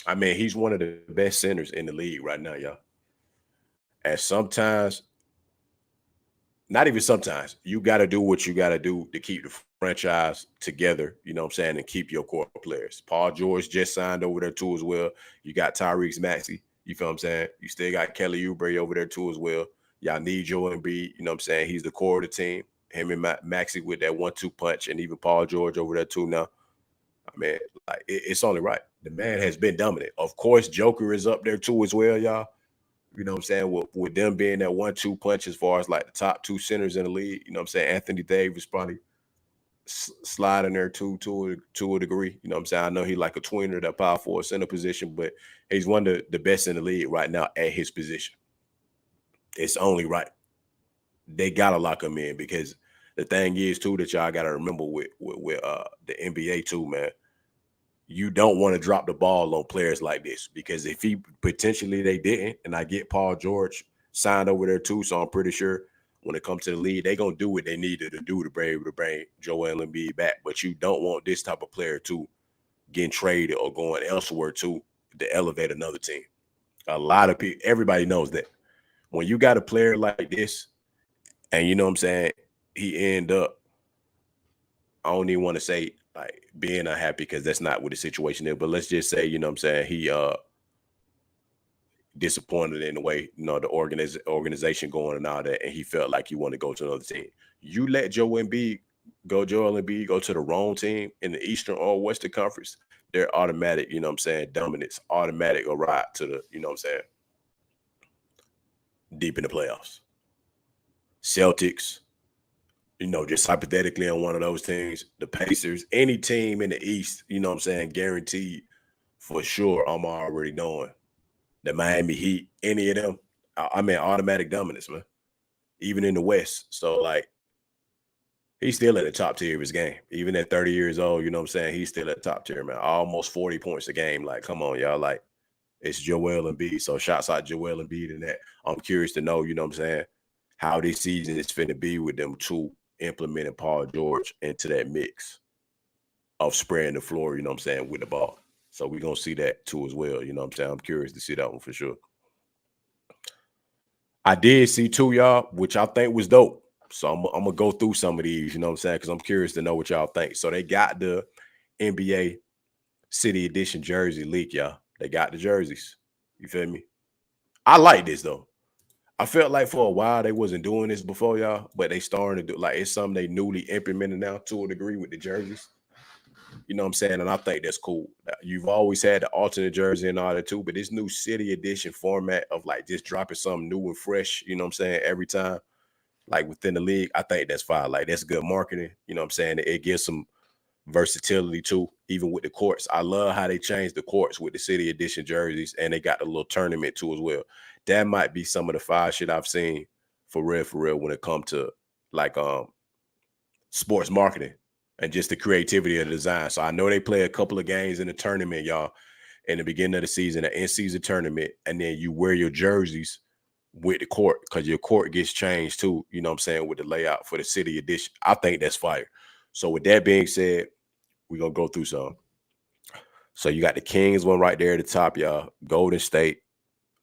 I mean, he's one of the best centers in the league right now, y'all. And sometimes, not even sometimes, you got to do what you got to do to keep the franchise together, you know what I'm saying, and keep your core players. Paul George just signed over there too as well. You got Tyrese Maxey, you feel what I'm saying? You still got Kelly Oubre over there too as well. Y'all need Joe Embiid, you know what I'm saying? He's the core of the team. Him and Maxey with that 1-2 punch, and even Paul George over there too now. I mean, like it's only right. The man has been dominant. Of course, Joker is up there too as well, y'all. You know what I'm saying? With them being that 1-2 punch as far as like the top two centers in the league, you know what I'm saying? Anthony Davis probably sliding there too to a degree. You know what I'm saying? I know he like a tweener, that power forward center position, but he's one of the best in the league right now at his position. It's only right. They gotta lock him in because the thing is too that y'all gotta remember with the NBA too, man. You don't want to drop the ball on players like this because if he potentially they didn't, and I get Paul George signed over there too, so I'm pretty sure when it comes to the league, they're gonna do what they needed to do to be able to bring Joel Embiid back. But you don't want this type of player to getting traded or going elsewhere to elevate another team. A lot of people, everybody knows that when you got a player like this, and you know what I'm saying, he end up, I don't even want to say like being unhappy because that's not what the situation is. But let's just say, you know what I'm saying, he disappointed in the way, you know, the organization going and all that, and he felt like he wanted to go to another team. You let Joel Embiid go to the wrong team in the Eastern or Western Conference, they're automatic, you know what I'm saying, dominance, automatic a ride to the, you know what I'm saying, deep in the playoffs. Celtics, you know, just hypothetically on one of those teams, the Pacers, any team in the East, you know what I'm saying, guaranteed for sure, I'm already knowing the Miami Heat, any of them, I mean, automatic dominance, man. Even in the West. So like he's still at the top tier of his game. Even at 30 years old, you know what I'm saying? He's still at the top tier, man. Almost 40 points a game. Like, come on, y'all. Like, it's Joel Embiid. So shouts out Joel Embiid in that. I'm curious to know, you know what I'm saying, how this season is finna be with them two implementing Paul George into that mix of spreading the floor, you know what I'm saying, with the ball. So we're gonna see that too as well. You know what I'm saying? I'm curious to see that one for sure. I did see two, y'all, which I think was dope. So I'm gonna go through some of these, you know what I'm saying? Because I'm curious to know what y'all think. So they got the NBA City Edition jersey leak, y'all. They got the jerseys. You feel me? I like this though. I felt like for a while they wasn't doing this before, y'all, but they starting to do like it's something they newly implemented now to a degree with the jerseys. You know what I'm saying? And I think that's cool. You've always had the alternate jersey and all that too, but this new City Edition format of like just dropping something new and fresh, you know what I'm saying, every time, like within the league, I think that's fine. Like that's good marketing. You know what I'm saying? It gives some versatility too, even with the courts. I love how they changed the courts with the City Edition jerseys and they got the little tournament too as well. That might be some of the fire shit I've seen for real when it comes to like sports marketing and just the creativity of the design. So I know they play a couple of games in the tournament, y'all, in the beginning of the season, an in-season tournament, and then you wear your jerseys with the court because your court gets changed too, you know what I'm saying, with the layout for the City Edition. I think that's fire. So with that being said, we're gonna go through some. So you got the Kings one right there at the top, y'all. Golden State,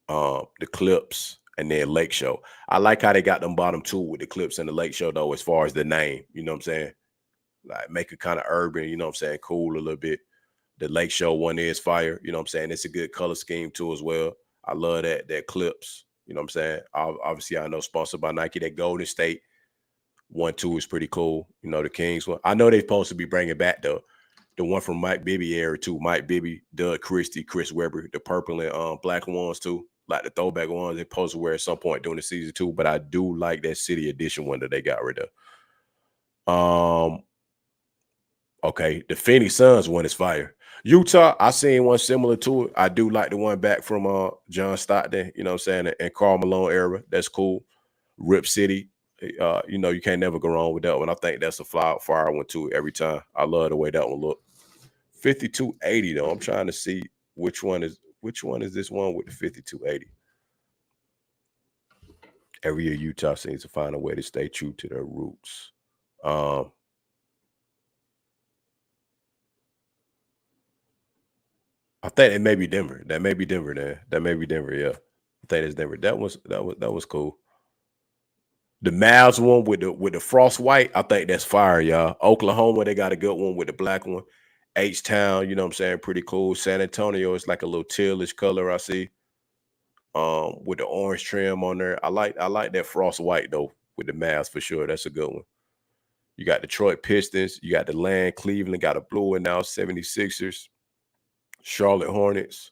the Clips, and then Lake Show. I like how they got them bottom two with the Clips and the Lake Show though, as far as the name. You know what I'm saying? Like make it kind of urban, you know what I'm saying? Cool a little bit. The Lake Show one is fire. You know what I'm saying? It's a good color scheme too as well. I love that Clips. You know what I'm saying? Obviously, I know sponsored by Nike. That Golden State 1-2 is pretty cool. You know, the Kings one. I know they're supposed to be bringing back the one from Mike Bibby era too. Mike Bibby, Doug Christie, Chris Webber, the purple and black ones too. Like the throwback ones they're supposed to wear at some point during the season too. But I do like that City Edition one that they got rid of. Okay, the Phoenix Suns one is fire. Utah, I seen one similar to it. I do like the one back from John Stockton, you know what I'm saying, and Karl Malone era. That's cool. Rip City, you know, you can't never go wrong with that one. I think that's a fire one too every time. I love the way that one look. 5280 though. I'm trying to see which one is this one with the 5280. Every year Utah seems to find a way to stay true to their roots. I think it may be Denver. That may be Denver then. That may be Denver, yeah. I think it's Denver. That was cool. The Mavs one with the frost white, I think that's fire, y'all. Oklahoma, they got a good one with the black one. H Town, you know what I'm saying? Pretty cool. San Antonio, it's like a little tealish color, I see. With the orange trim on there. I like that frost white though with the Mavs for sure. That's a good one. You got Detroit Pistons, you got the Land, Cleveland, got a blue one now, 76ers, Charlotte Hornets.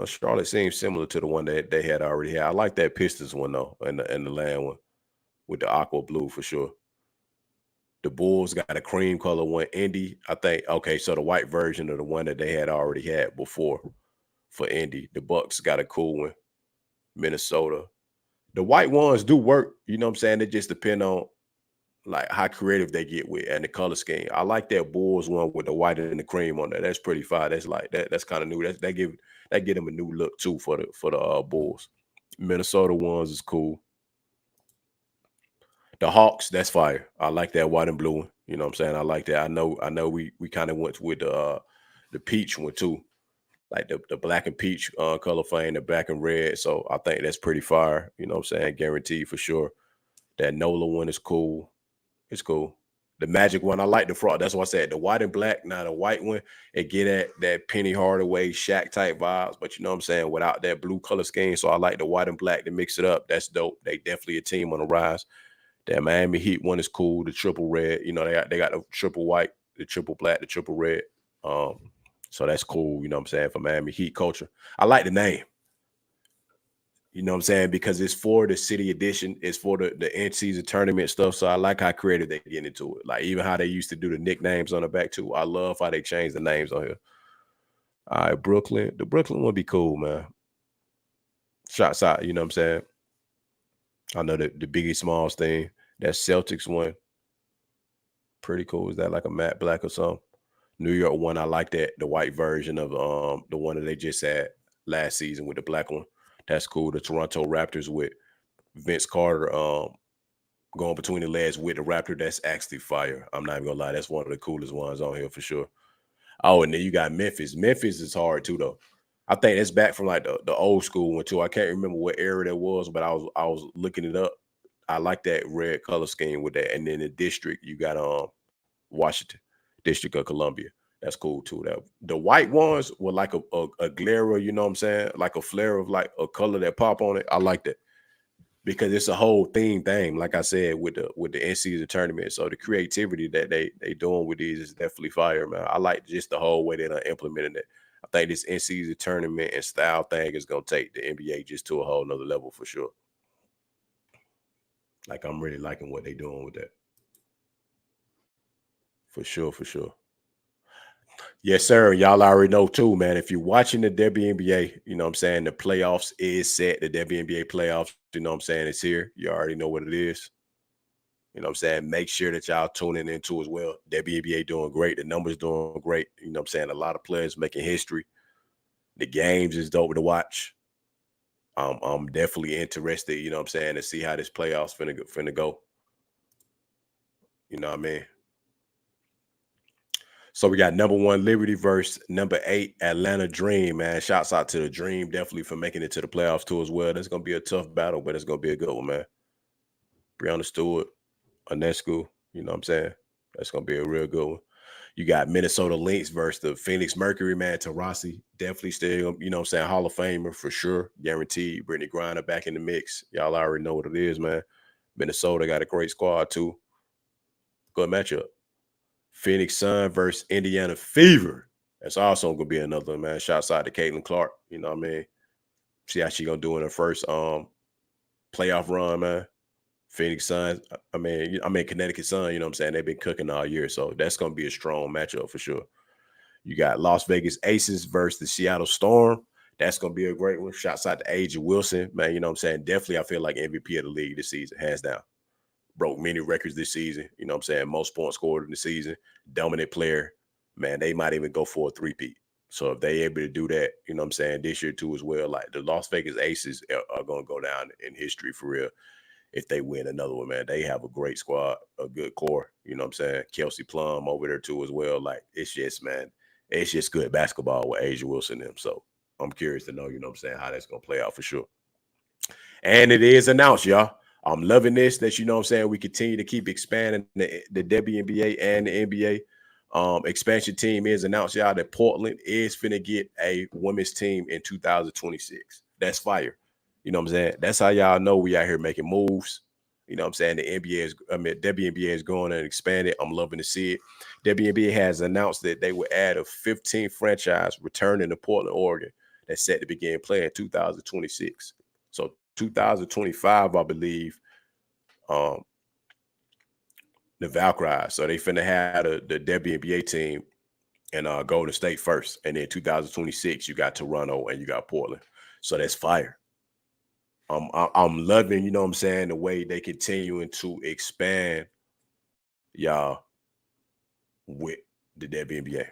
Charlotte seems similar to the one that they had already had. I like that Pistons one though, and the Land one with the aqua blue for sure. The Bulls got a cream color one. Indy, I think. Okay, so the white version of the one that they had already had before for Indy. The Bucks got a cool one. Minnesota. The white ones do work. You know what I'm saying? It just depend on like how creative they get with and the color scheme. I like that Bulls one with the white and the cream on there. That's pretty fire. That's like that. That's kind of new. That give them a new look too for the Bulls. Minnesota ones is cool. The Hawks, that's fire. I like that white and blue one. You know what I'm saying? I like that. I know we kind of went with the peach one too. Like the black and peach color flame, the black and red. So I think that's pretty fire. You know what I'm saying? Guaranteed for sure. That NOLA one is cool. It's cool. The Magic one, I like the fraud. That's why I said the white and black. Now the white one, it get at that Penny Hardaway, Shaq type vibes, but you know what I'm saying, without that blue color scheme. So I like the white and black to mix it up. That's dope. They definitely a team on the rise. That Miami Heat one is cool. The triple red, you know, they got the triple white, the triple black, the triple red. So that's cool. You know what I'm saying, for Miami Heat culture. I like the name. You know what I'm saying? Because it's for the City Edition, it's for the end season tournament stuff. So I like how creative they get into it. Like even how they used to do the nicknames on the back too. I love how they change the names on here. All right, Brooklyn. The Brooklyn one be cool, man. Shots out, you know what I'm saying? I know the Biggie Smalls thing. That Celtics one, pretty cool. Is that like a matte black or something? New York one, I like that. The white version of the one that they just had last season with the black one. That's cool. The Toronto Raptors with Vince Carter going between the legs with the Raptor. That's actually fire. I'm not even gonna lie. That's one of the coolest ones on here for sure. Oh, and then you got Memphis. Memphis is hard too, though. I think that's back from like the old school one too. I can't remember what era that was, but I was looking it up. I like that red color scheme with that. And then the district, you got Washington, District of Columbia. That's cool too. That the white ones were like a glare, you know what I'm saying? Like a flare of like a color that pop on it. I like that because it's a whole thing. Like I said, with the NCAA tournament. So the creativity that they doing with these is definitely fire, man. I like just the whole way that I implemented it. I think this NCAA tournament and style thing is gonna take the NBA just to a whole nother level for sure. Like I'm really liking what they doing with that. For sure, for sure. Yes, sir. Y'all already know too, man. If you're watching the WNBA, you know what I'm saying? The playoffs is set. The WNBA playoffs, you know what I'm saying? It's here. You already know what it is. You know what I'm saying? Make sure that y'all tuning into as well. WNBA doing great. The numbers doing great. You know what I'm saying? A lot of players making history. The games is dope to watch. I'm definitely interested, you know what I'm saying, to see how this playoffs finna go. You know what I mean? So we got number one Liberty versus number 8 Atlanta Dream, man. Shouts out to the Dream definitely for making it to the playoffs too as well. That's gonna be a tough battle, but it's gonna be a good one, man. Breonna Stewart, Onescu, you know what I'm saying? That's gonna be a real good one. You got Minnesota Lynx versus the Phoenix Mercury, man. Tarasi, definitely still, you know what I'm saying, Hall of Famer for sure. Guaranteed. Brittany Griner back in the mix. Y'all already know what it is, man. Minnesota got a great squad too. Good matchup. Phoenix Sun versus Indiana Fever. That's also gonna be another, man. Shouts out to Caitlin Clark. You know what I mean? See how she gonna do in her first playoff run, man. Phoenix Suns. I mean Connecticut Sun, you know what I'm saying? They've been cooking all year. So that's gonna be a strong matchup for sure. You got Las Vegas Aces versus the Seattle Storm. That's gonna be a great one. Shouts out to AJ Wilson, man. You know what I'm saying? Definitely, I feel like MVP of the league this season, hands down. Broke many records this season. You know what I'm saying? Most points scored in the season. Dominant player. Man, they might even go for a three-peat. So if they able to do that, you know what I'm saying, this year too as well, like the Las Vegas Aces are going to go down in history for real if they win another one, man. They have a great squad, a good core. You know what I'm saying? Kelsey Plum over there too as well. Like it's just, man, it's just good basketball with Asia Wilson and them. So I'm curious to know, you know what I'm saying, how that's going to play out for sure. And it is announced, y'all. I'm loving this that, you know what I'm saying, we continue to keep expanding the WNBA and the NBA. Expansion team is announced, y'all, that Portland is finna get a women's team in 2026. That's fire. You know what I'm saying? That's how y'all know we out here making moves. You know what I'm saying? The NBA is, WNBA is going and expanding. I'm loving to see it. WNBA has announced that they will add a 15th franchise returning to Portland, Oregon, that's set to begin play in 2026. So 2025, I believe, um, the Valkyries. So they finna have the WNBA team and Golden State first. And then 2026, you got Toronto and you got Portland. So that's fire. I'm loving, you know what I'm saying, the way they continuing to expand, y'all, with the WNBA.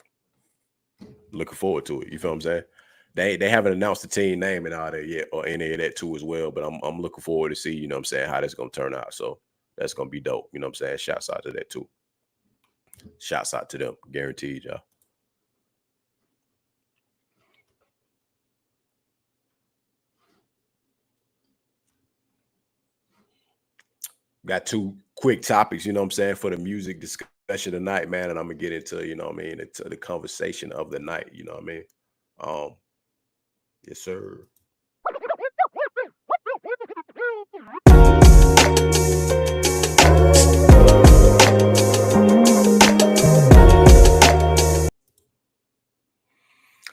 Looking forward to it. You feel what I'm saying? They haven't announced the team name and all that yet, or any of that too as well. But I'm looking forward to see, you know what I'm saying, how that's gonna turn out. So that's gonna be dope. You know what I'm saying? Shouts out to that too. Shouts out to them. Guaranteed, y'all. Got two quick topics, you know what I'm saying, for the music discussion tonight, man. And I'm gonna get into, you know what I mean, into the conversation of the night, you know what I mean? Um, yes, sir.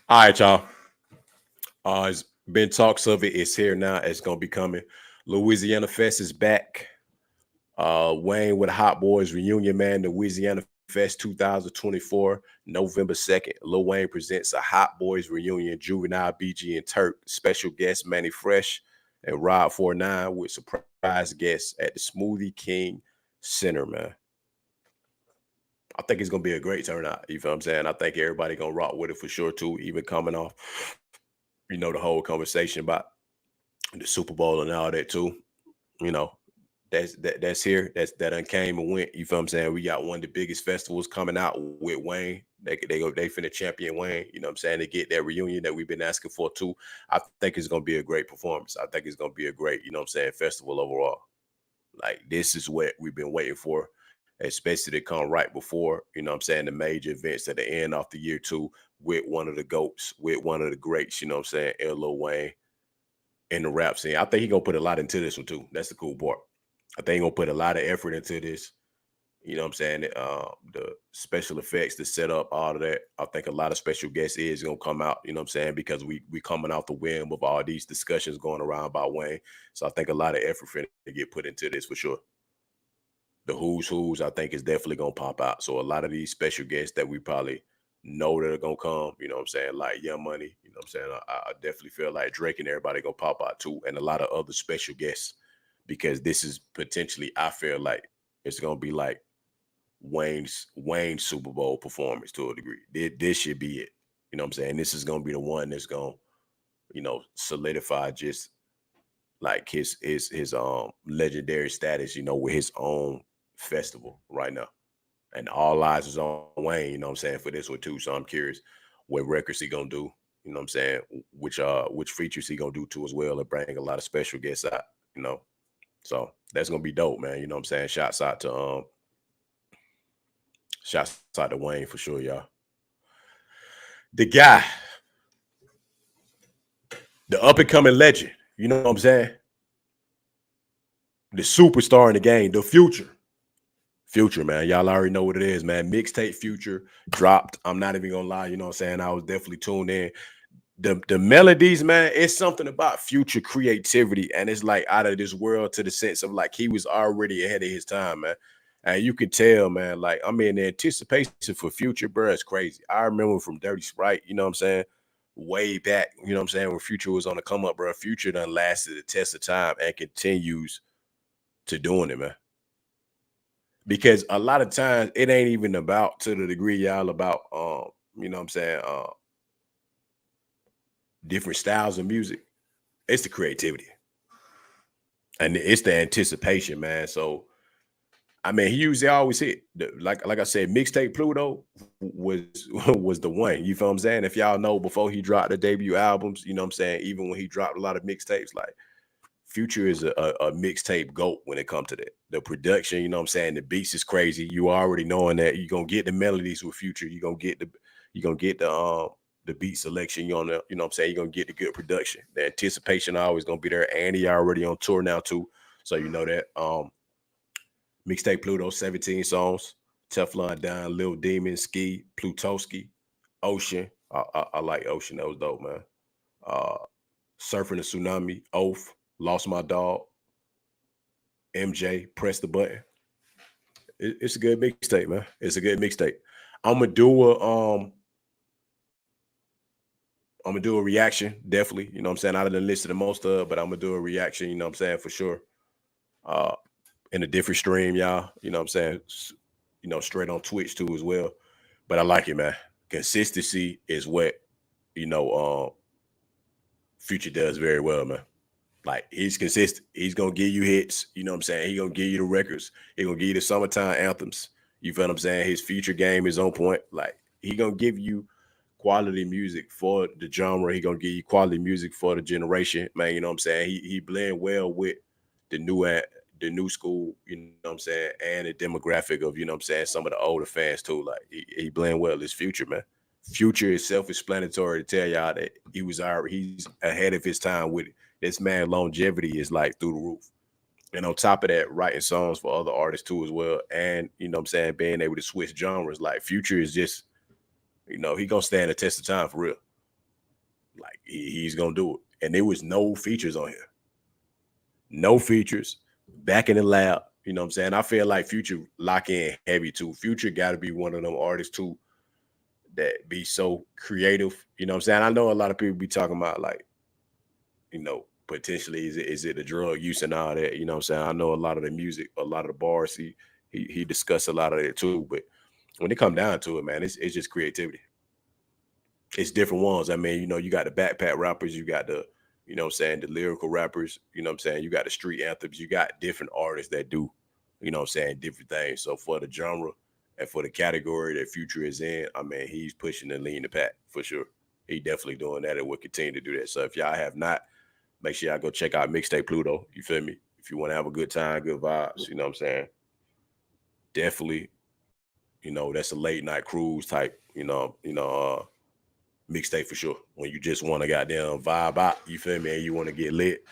All right, y'all. It's been talks of it. It's here now. It's gonna be coming. Louisiana Fest is back. Wayne with the Hot Boys reunion, man. The Louisiana Fest 2024, November 2nd. Lil Wayne presents a Hot Boys reunion, Juvenile, BG, and Turk. Special guests Manny Fresh and Rod 49 with surprise guests at the Smoothie King Center, man. I think it's gonna be a great turnout. You feel what I'm saying? I think everybody gonna rock with it for sure too. Even coming off, the whole conversation about the Super Bowl and all that too. You know, that's here. That done came and went. You feel what I'm saying? We got one of the biggest festivals coming out with Wayne. They finna champion Wayne. You know what I'm saying? To get that reunion that we've been asking for too. I think it's gonna be a great performance. I think it's gonna be a great, you know what I'm saying, festival overall. Like this is what we've been waiting for, especially to come right before, you know what I'm saying, the major events at the end of the year too, with one of the GOATs, with one of the greats, you know what I'm saying, Lil Wayne in the rap scene. I think he gonna put a lot into this one too. That's the cool part. I think he gonna put a lot of effort into this. You know what I'm saying? The special effects, the setup, all of that. I think a lot of special guests is gonna come out, you know what I'm saying? Because we coming off the whim of all these discussions going around about Wayne. So I think a lot of effort finna get put into this for sure. The who's I think is definitely gonna pop out. So a lot of these special guests that we probably know that are gonna come, you know what I'm saying, like Young Money, you know what I'm saying? I definitely feel like Drake and everybody gonna pop out too, and a lot of other special guests, because this is potentially, I feel like it's gonna be like Wayne's Super Bowl performance to a degree. This should be it. You know what I'm saying? This is gonna be the one that's gonna, solidify just like his legendary status, with his own festival right now. And all eyes is on Wayne, you know what I'm saying, for this one too. So I'm curious what records he gonna do, you know what I'm saying, which features he gonna do too as well, and bring a lot of special guests out, you know. So that's gonna be dope, man. You know what I'm saying? Shouts out to Wayne for sure, y'all. The guy, the up and coming legend, you know what I'm saying? The superstar in the game, the future. Future, man. Y'all already know what it is, man. Mixtape Future dropped. I'm not even gonna lie, you know what I'm saying? I was definitely tuned in. The melodies, man, it's something about Future creativity, and it's like out of this world, to the sense of like he was already ahead of his time, man. And you can tell, man, like I mean, the anticipation for Future, bro, is crazy. I remember from Dirty Sprite, you know what I'm saying? Way back, you know what I'm saying, when Future was on the come up, bro. Future done lasted the test of time and continues to doing it, man. Because a lot of times it ain't even about, to the degree y'all, about you know what I'm saying, different styles of music. It's the creativity and it's the anticipation, man. So I mean, he usually always hit. Like I said, Mixtape Pluto was was the one. You feel what I'm saying? If y'all know, before he dropped the debut albums, you know what I'm saying, even when he dropped a lot of mixtapes, like Future is a mixtape goat when it comes to that. The production, you know what I'm saying? The beats is crazy. You already knowing that you're gonna get the melodies with Future. You're gonna get the beat selection. You know what I'm saying? You're gonna get the good production. The anticipation always gonna be there. And he already on tour now too. So you know that. Mixtape Pluto, 17 songs. Teflon Don, Lil Demon, Ski, Plutoski, Ocean. I like Ocean. That was dope, man. Uh, Surfing the Tsunami, Oath, Lost My Dog, MJ, Press the Button. It's a good mixtape, man. It's a good mixtape. I'm gonna do a I'm gonna do a reaction, definitely. You know what I'm saying? I didn't listen to most of it, but I'm gonna do a reaction, you know what I'm saying, for sure. Uh in a different stream, y'all. You know what I'm saying? Straight on Twitch too as well. But I like it, man. Consistency is what, you know, Future does very well, man. Like he's consistent. He's gonna give you hits. You know what I'm saying? He gonna give you the records. He gonna give you the summertime anthems. You feel what I'm saying? His future game is on point. Like he gonna give you quality music for the genre. He gonna give you quality music for the generation, man. You know what I'm saying? He blend well with the new school. You know what I'm saying? And the demographic of, you know what I'm saying, some of the older fans too. Like he blend well. His Future, man. Future is self-explanatory to tell y'all that he's ahead of his time with it. This man longevity is like through the roof. And on top of that, writing songs for other artists too as well. And you know what I'm saying, being able to switch genres. Like Future is just, he gonna stand the test of time for real. Like he's gonna do it. And there was no features on here. No features. Back in the lab. You know what I'm saying? I feel like Future lock in heavy too. Future got to be one of them artists too that be so creative. You know what I'm saying? I know a lot of people be talking about like, potentially is it the drug use and all that. You know what I'm saying? I know a lot of the music, a lot of the bars he discussed a lot of it too. But when it come down to it, man, it's just creativity. It's different ones. I mean, you got the backpack rappers, you got the, what I'm saying, the lyrical rappers, you know what I'm saying? You got the street anthems, you got different artists that do, what I'm saying, different things. So for the genre and for the category that Future is in, I mean, he's pushing and leading the pack for sure. He definitely doing that and will continue to do that. So if y'all have not, make sure y'all go check out Mixtape Pluto. You feel me? If you want to have a good time, good vibes, you know what I'm saying? Definitely, that's a late night cruise type, mixtape for sure. When you just want to goddamn vibe out, you feel me? And you want to get lit,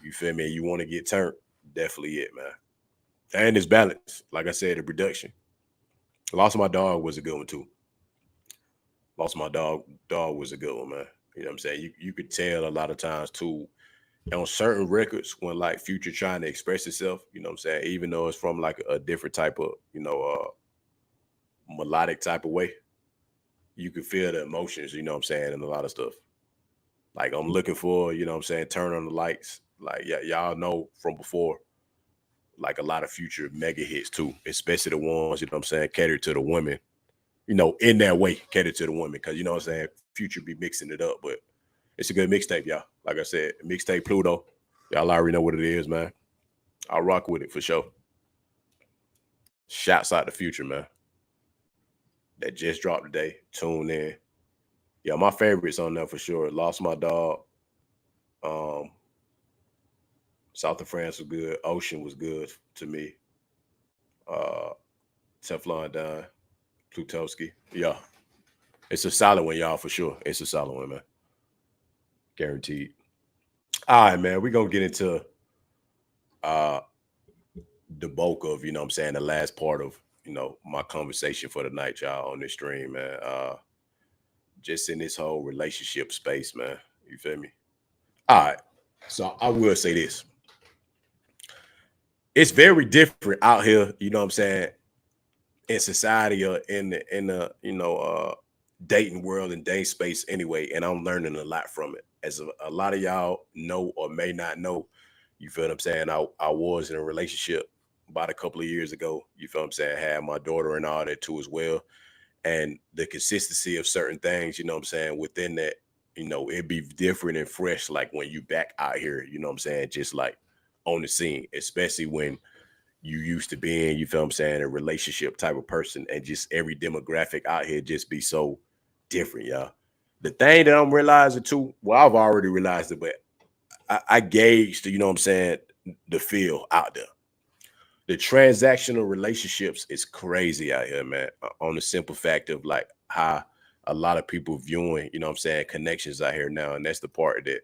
you feel me? And you want to get turned, definitely it, man. And it's balance. Like I said, the production. Lost My Dog was a good one too. Lost My Dog was a good one, man. You know what I'm saying? You could tell a lot of times too, on certain records when like Future trying to express itself, you know what I'm saying? Even though it's from like a different type of, melodic type of way, you can feel the emotions, you know what I'm saying, and a lot of stuff. Like I'm looking for, you know what I'm saying, turn on the lights. Like y'all know from before, like a lot of Future mega hits too, especially the ones, you know what I'm saying, cater to the women, in that way, cater to the women. Cause you know what I'm saying, Future be mixing it up, but it's a good mixtape, y'all. Like I said, Mixtape Pluto. Y'all already know what it is, man. I'll rock with it for sure. Shouts out the Future, man. That just dropped today. Tune in. Yeah, my favorites on there for sure. Lost My Dog. Um, South of France was good. Ocean was good to me. Uh, Teflon Don, Plutowski. Yeah, it's a solid one, y'all, for sure. It's a solid one, man. Guaranteed. All right, man. We're gonna get into uh the bulk of, you know what I'm saying, the last part of, my conversation for the night, y'all, on this stream, man. Just in this whole relationship space, man. You feel me? All right. So I will say this. It's very different out here, you know what I'm saying, in society or in the dating world and dating space anyway, and I'm learning a lot from it. As a lot of y'all know or may not know, you feel what I'm saying? I was in a relationship about a couple of years ago. You feel what I'm saying? I had my daughter and all that too as well. And the consistency of certain things, you know what I'm saying, within that, it'd be different and fresh like when you back out here, you know what I'm saying, just like on the scene, especially when you used to being, you feel what I'm saying, a relationship type of person, and just every demographic out here just be so different, y'all. The thing that I'm realizing too, well, I've already realized it, but I gauged, you know what I'm saying, the feel out there. The transactional relationships is crazy out here, man. On the simple fact of like how a lot of people viewing, you know what I'm saying, connections out here now. And that's the part that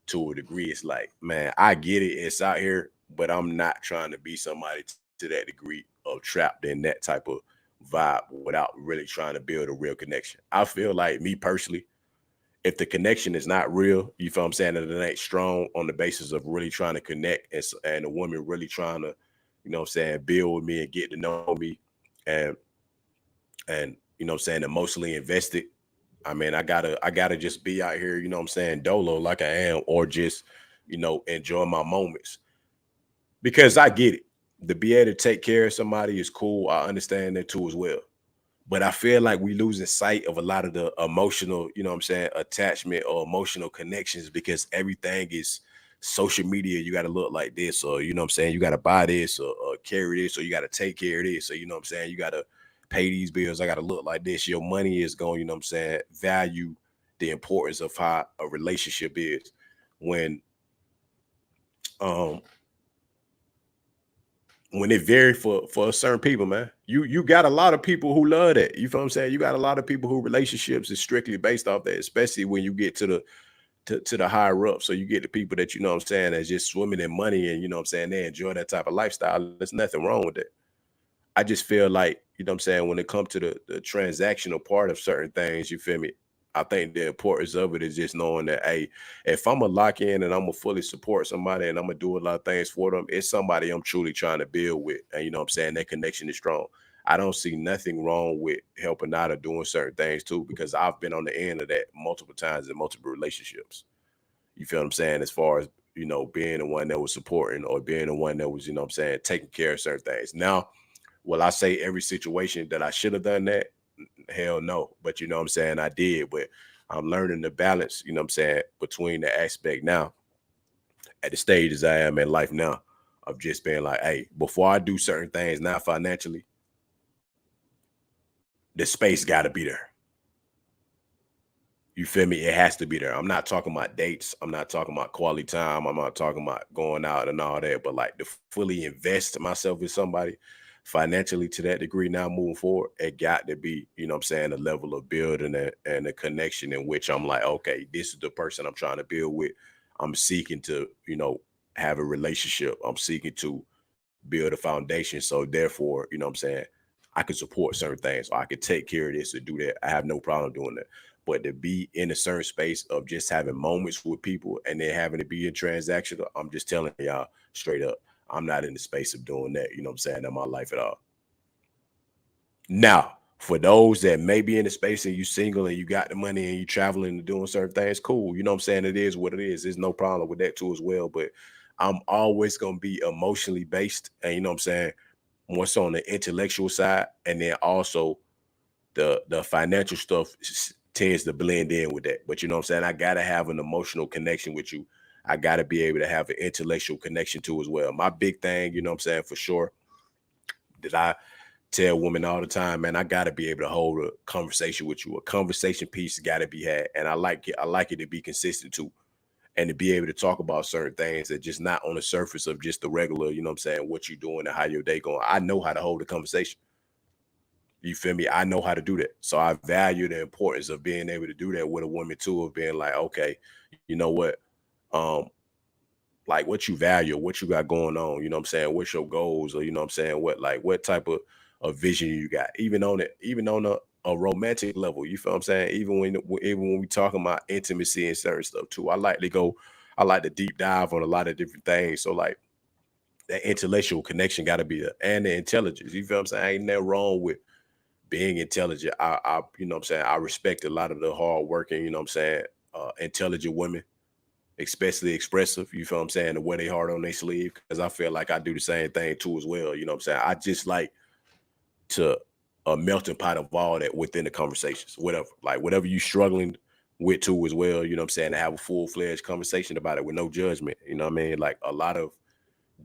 to a degree, it's like, man, I get it. It's out here, but I'm not trying to be somebody to that degree of trapped in that type of vibe without really trying to build a real connection. I feel like me personally, if the connection is not real, you feel what I'm saying, that it ain't strong on the basis of really trying to connect and the woman really trying to, you know what I'm saying, build with me and get to know me and you know what I'm saying, emotionally invested. I mean, I gotta just be out here, you know what I'm saying, dolo like I am, or just, enjoy my moments. Because I get it. To be able to take care of somebody is cool. I understand that too as well. But I feel like we losing sight of a lot of the emotional, you know what I'm saying, attachment or emotional connections because everything is social media. You got to look like this, or you know what I'm saying, you got to buy this or carry this, or you got to take care of this. So you know what I'm saying, you got to pay these bills. I got to look like this. Your money is going, you know what I'm saying, value the importance of how a relationship is um when it vary for certain people, man. You got a lot of people who love that. You feel what I'm saying? You got a lot of people who relationships is strictly based off that, especially when you get to the higher up. So you get the people that, you know what I'm saying, that's just swimming in money and you know what I'm saying, they enjoy that type of lifestyle. There's nothing wrong with it. I just feel like, you know what I'm saying, when it comes to the transactional part of certain things, you feel me? I think the importance of it is just knowing that, hey, if I'm gonna lock in and I'm gonna fully support somebody and I'm gonna do a lot of things for them, it's somebody I'm truly trying to build with. And you know what I'm saying? That connection is strong. I don't see nothing wrong with helping out or doing certain things too, because I've been on the end of that multiple times in multiple relationships. You feel what I'm saying? As far as, being the one that was supporting or being the one that was, you know what I'm saying, taking care of certain things. Now, will I say every situation that I should have done that? Hell no. But you know what I'm saying? I did. But I'm learning the balance, you know what I'm saying, between the aspect now at the stage as I am in life now of just being like, hey, before I do certain things now financially, the space got to be there. You feel me? It has to be there. I'm not talking about dates. I'm not talking about quality time. I'm not talking about going out and all that. But like to fully invest myself in somebody financially to that degree now moving forward, it got to be, you know what I'm saying, a level of building and a connection in which I'm like, okay, this is the person I'm trying to build with. I'm seeking to, have a relationship. I'm seeking to build a foundation. So therefore, you know what I'm saying, I can support certain things or I could take care of this or do that. I have no problem doing that. But to be in a certain space of just having moments with people and then having to be in transactional, I'm just telling y'all straight up, I'm not in the space of doing that, you know what I'm saying, in my life at all. Now, for those that may be in the space and you single and you got the money and you traveling and doing certain things, cool. You know what I'm saying? It is what it is. There's no problem with that too as well. But I'm always gonna be emotionally based, and you know what I'm saying, more so on the intellectual side, and then also the financial stuff tends to blend in with that. But you know what I'm saying? I gotta have an emotional connection with you. I gotta be able to have an intellectual connection too as well. My big thing, you know what I'm saying, for sure, that I tell women all the time, man, I gotta be able to hold a conversation with you. A conversation piece gotta be had. And I like it to be consistent too. And to be able to talk about certain things that just not on the surface of just the regular, you know what I'm saying, what you're doing and how your day going. I know how to hold a conversation. You feel me? I know how to do that. So I value the importance of being able to do that with a woman too, of being like, okay, you know what? Um, like what you value, what you got going on, you know what I'm saying? What's your goals, or you know what I'm saying? What type of vision you got, even on a romantic level, you feel what I'm saying? Even when we talking about intimacy and certain stuff too. I like to deep dive on a lot of different things. So like that intellectual connection gotta be there and the intelligence. You feel what I'm saying? Ain't nothing wrong with being intelligent. I you know what I'm saying, I respect a lot of the hard working, you know what I'm saying, intelligent women, especially expressive, you feel what I'm saying, the wear they heart on their sleeve. Cause I feel like I do the same thing too as well. You know what I'm saying? I just like to a melting pot of all that within the conversations, whatever you struggling with too as well, you know what I'm saying, to have a full-fledged conversation about it with no judgment. You know what I mean? Like a lot of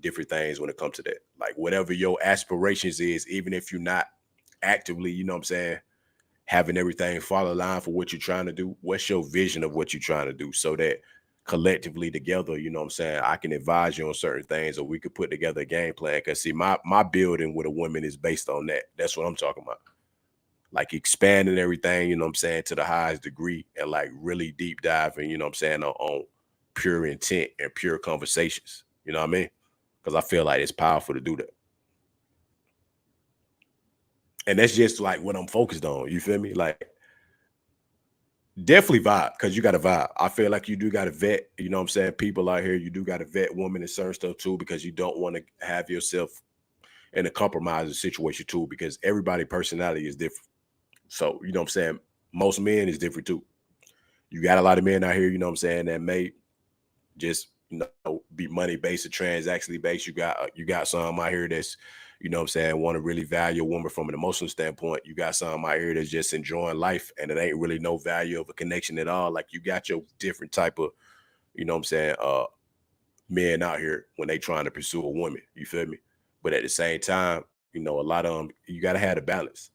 different things when it comes to that. Like whatever your aspirations is, even if you're not actively, you know what I'm saying, having everything follow line for what you're trying to do. What's your vision of what you're trying to do, so that collectively together, you know what I'm saying, I can advise you on certain things, or we could put together a game plan. Cause see, my building with a woman is based on that. That's what I'm talking about. Like expanding everything, you know what I'm saying, to the highest degree, and like really deep diving, you know what I'm saying, on pure intent and pure conversations. You know what I mean? Because I feel like it's powerful to do that. And that's just like what I'm focused on. You feel me? Like definitely vibe, because you got to vibe. I feel like you do got to vet, you know what I'm saying, people out here. You do got to vet women and certain stuff too, because you don't want to have yourself in a compromising situation too, because everybody personality is different. So, you know what I'm saying? Most men is different too. You got a lot of men out here, you know what I'm saying, that may just, be money based or transactionally based. You got some out here that's, you know what I'm saying, want to really value a woman from an emotional standpoint. You got some out here that's just enjoying life, and it ain't really no value of a connection at all. Like you got your different type of, you know what I'm saying, men out here when they trying to pursue a woman. You feel me? But at the same time, a lot of them, you gotta have a balance.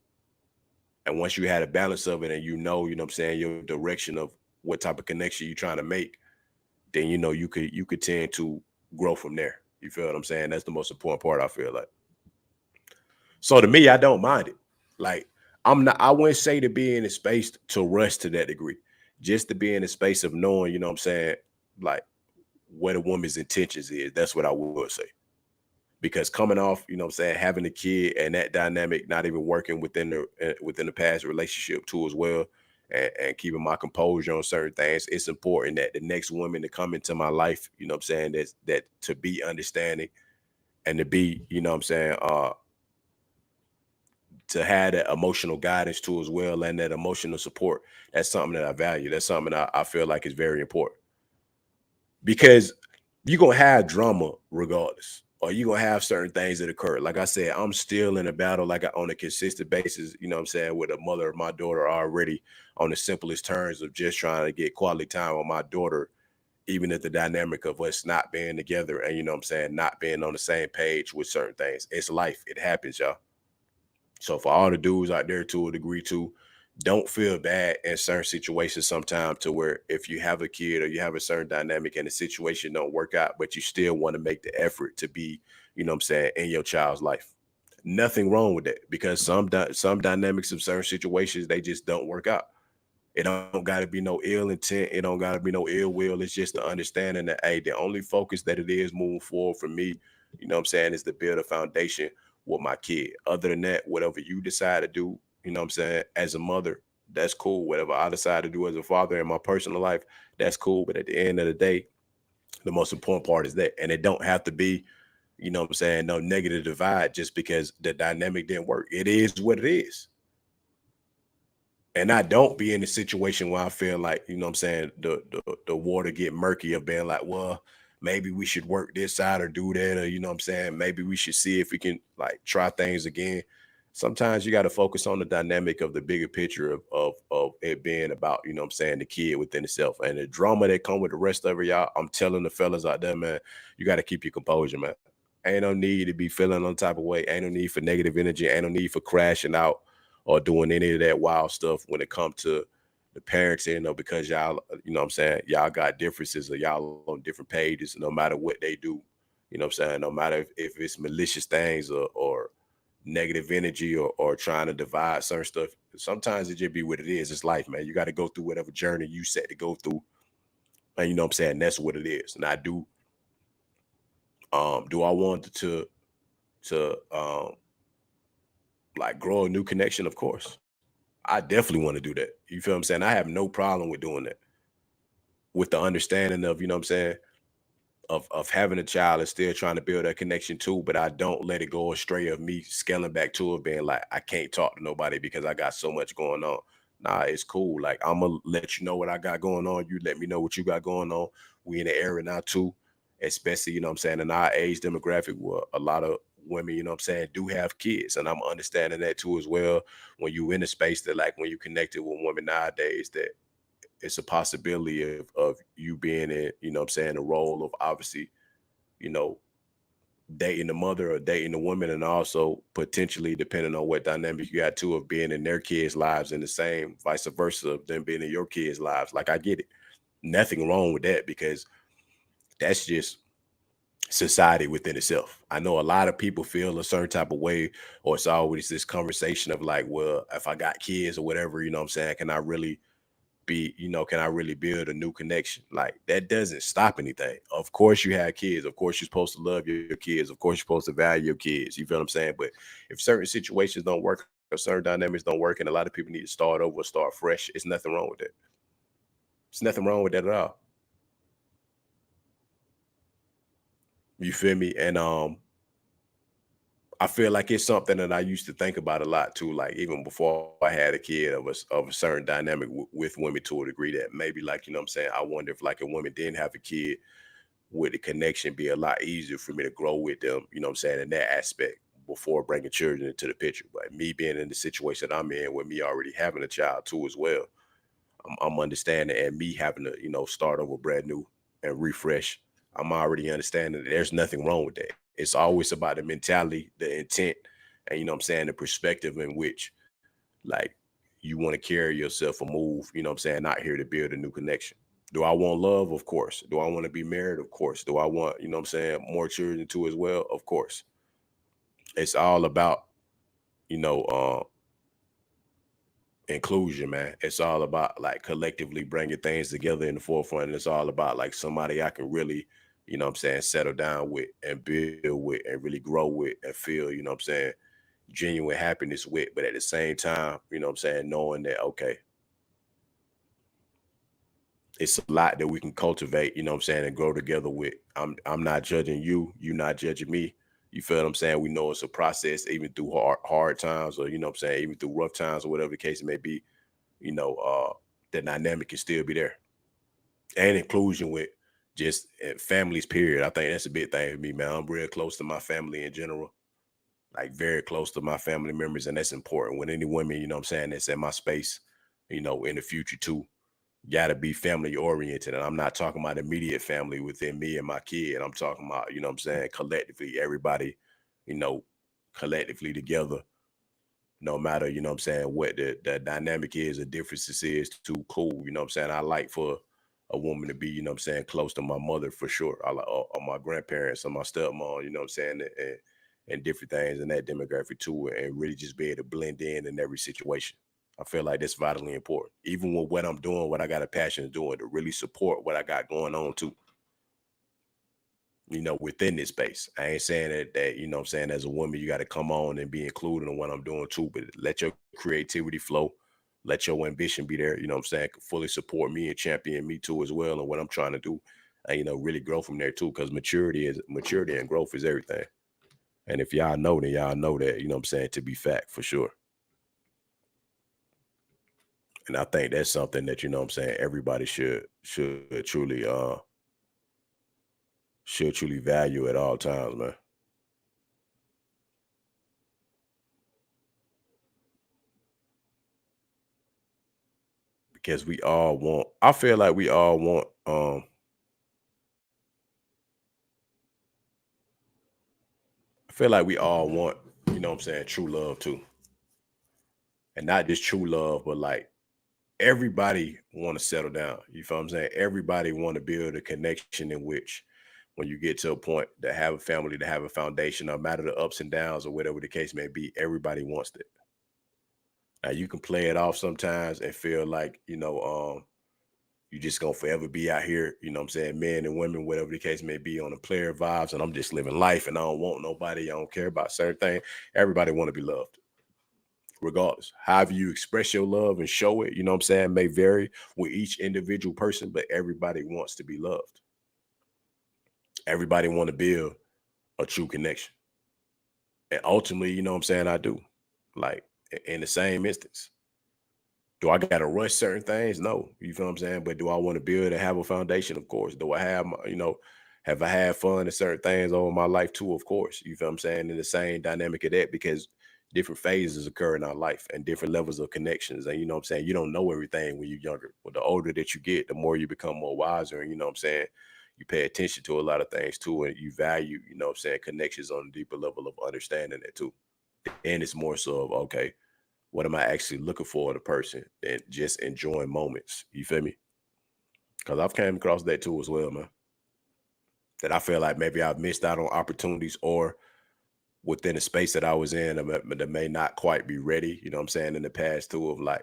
And once you had a balance of it, and you know what I'm saying, your direction of what type of connection you're trying to make, then you could tend to grow from there. You feel what I'm saying? That's the most important part, I feel like. So to me, I don't mind it. Like I wouldn't say to be in a space to rush to that degree. Just to be in a space of knowing, you know what I'm saying, like what a woman's intentions is. That's what I would say. Because coming off, you know what I'm saying, having a kid and that dynamic not even working within the past relationship too as well. and keeping my composure on certain things. It's important that the next woman to come into my life, you know what I'm saying, that to be understanding and to be, you know what I'm saying, to have that emotional guidance too as well, and that emotional support. That's something that I value. That's something I feel like is very important, because you're gonna have drama regardless, or you're gonna have certain things that occur. Like I said, I'm still in a battle, like on a consistent basis, you know what I'm saying, with a mother of my daughter, already on the simplest terms of just trying to get quality time with my daughter, even at the dynamic of us not being together, and you know what I'm saying, not being on the same page with certain things. It's life. It happens, y'all. So for all the dudes out there to a degree too, don't feel bad in certain situations sometimes, to where if you have a kid or you have a certain dynamic and the situation don't work out, but you still want to make the effort to be, you know what I'm saying, in your child's life. Nothing wrong with that, because some dynamics of certain situations, they just don't work out. It don't got to be no ill intent. It don't got to be no ill will. It's just the understanding that, hey, the only focus that it is moving forward for me, you know what I'm saying, is to build a foundation with my kid. Other than that, whatever you decide to do, you know what I'm saying, as a mother, that's cool. Whatever I decide to do as a father in my personal life, that's cool. But at the end of the day, the most important part is that. And it don't have to be, you know what I'm saying, no negative divide just because the dynamic didn't work. It is what it is. And I don't be in a situation where I feel like, you know what I'm saying, the water get murky of being like, well, maybe we should work this side or do that, or you know what I'm saying, maybe we should see if we can like try things again. Sometimes you got to focus on the dynamic of the bigger picture of it being about, you know what I'm saying, the kid within itself. And the drama that come with the rest of it, y'all, I'm telling the fellas out there, man, you got to keep your composure, man. Ain't no need to be feeling on type of way. Ain't no need for negative energy. Ain't no need for crashing out or doing any of that wild stuff when it comes to the parenting, or because y'all, you know what I'm saying, y'all got differences or y'all on different pages, no matter what they do, you know what I'm saying, no matter if it's malicious things or negative energy or trying to divide certain stuff. Sometimes it just be what it is. It's life, man. You got to go through whatever journey you set to go through. And you know what I'm saying? That's what it is. And I do I want to like grow a new connection? Of course. I definitely want to do that. You feel what I'm saying? I have no problem with doing that, with the understanding of, you know what I'm saying, of having a child and still trying to build that connection too, but I don't let it go astray of me scaling back to it, being like, I can't talk to nobody because I got so much going on. Nah, it's cool. Like, I'm gonna let you know what I got going on. You let me know what you got going on. We in the area now too, especially, you know what I'm saying, in our age demographic where a lot of women, you know what I'm saying, do have kids. And I'm understanding that too as well. When you in a space that, like, when you connected with women nowadays, that it's a possibility of you being in, you know what I'm saying, the role of obviously, you know, dating the mother or dating the woman, and also potentially, depending on what dynamic you got too, of being in their kids' lives, and the same vice versa of them being in your kids' lives. Like, I get it. Nothing wrong with that, because that's just society within itself. I know a lot of people feel a certain type of way, or it's always this conversation of like, well, if I got kids or whatever, you know what I'm saying, can I really be, you know, can I really build a new connection? Like, that doesn't stop anything. Of course you have kids. Of course you're supposed to love your kids. Of course you're supposed to value your kids. You feel what I'm saying? But if certain situations don't work or certain dynamics don't work, and a lot of people need to start over, start fresh, it's nothing wrong with that. It's nothing wrong with that at all. You feel me? And I feel like it's something that I used to think about a lot too. Like, even before I had a kid, of a certain dynamic with women, to a degree that maybe, like, you know what I'm saying, I wonder if like a woman didn't have a kid, would the connection be a lot easier for me to grow with them, you know what I'm saying, in that aspect, before bringing children into the picture. But me being in the situation I'm in, with me already having a child too as well, I'm understanding, and me having to, you know, start over brand new and refresh. I'm already understanding that there's nothing wrong with that. It's always about the mentality, the intent, and you know what I'm saying, the perspective in which, like, you want to carry yourself or move, you know what I'm saying, not here to build a new connection. Do I want love? Of course. Do I want to be married? Of course. Do I want, you know what I'm saying, more children too as well? Of course. It's all about, you know, inclusion, man. It's all about like collectively bringing things together in the forefront. And it's all about like somebody I can really, you know what I'm saying, settle down with and build with and really grow with and feel, you know what I'm saying, genuine happiness with. But at the same time, you know what I'm saying, knowing that, okay, it's a lot that we can cultivate, you know what I'm saying, and grow together with. I'm not judging you, you not judging me. You feel what I'm saying? We know it's a process, even through hard times, or you know what I'm saying, even through rough times or whatever the case may be, you know, the dynamic can still be there. And inclusion with just families, period. I think that's a big thing for me, man. I'm real close to my family in general, like very close to my family members, and that's important. With any women, you know what I'm saying, that's in my space, you know, in the future too, gotta be family oriented. And I'm not talking about immediate family within me and my kid. I'm talking about, you know what I'm saying, collectively, everybody, you know, collectively together, no matter, you know what I'm saying, what the dynamic is, the differences is too cool. You know what I'm saying? I like for a woman to be, you know what I'm saying, close to my mother for sure. I like or my grandparents or my stepmom, you know what I'm saying, and different things in that demographic too, and really just be able to blend in every situation. I feel like that's vitally important. Even with what I'm doing, what I got a passion of doing, to really support what I got going on too, you know, within this space. I ain't saying that, you know what I'm saying, as a woman, you got to come on and be included in what I'm doing too, but let your creativity flow. Let your ambition be there, you know what I'm saying, fully support me and champion me too as well and what I'm trying to do. And, you know, really grow from there too, because maturity and growth is everything. And if y'all know, then y'all know that, you know what I'm saying, to be fact for sure. And I think that's something that, you know what I'm saying, everybody should truly value at all times, man. Because we all want, I feel like we all want, I feel like we all want, you know what I'm saying, true love too. And not just true love, but like everybody want to settle down. You feel what I'm saying? Everybody want to build a connection in which when you get to a point to have a family, to have a foundation, no matter the ups and downs or whatever the case may be, everybody wants it. Now you can play it off sometimes and feel like, you just gonna forever be out here, you know what I'm saying, men and women, whatever the case may be, on the player vibes, and I'm just living life and I don't want nobody, I don't care about certain things. Everybody want to be loved, regardless. However you express your love and show it, you know what I'm saying, may vary with each individual person, but everybody wants to be loved. Everybody want to build a true connection. And ultimately, you know what I'm saying, I do. Like in the same instance. Do I gotta rush certain things? No. You feel what I'm saying? But do I want to build and have a foundation? Of course. Do I have have I had fun in certain things over my life too? Of course. You feel what I'm saying? In the same dynamic of that, because different phases occur in our life and different levels of connections. And you know what I'm saying? You don't know everything when you're younger. But the older that you get, the more you become more wiser. And you know what I'm saying? You pay attention to a lot of things too, and you value, you know what I'm saying, connections on a deeper level of understanding it too. And it's more so of, okay, what am I actually looking for in a person, and just enjoying moments? You feel me? Because I've came across that too as well, man. That I feel like maybe I've missed out on opportunities, or within the space that I was in that may not quite be ready. You know what I'm saying? In the past too, of like,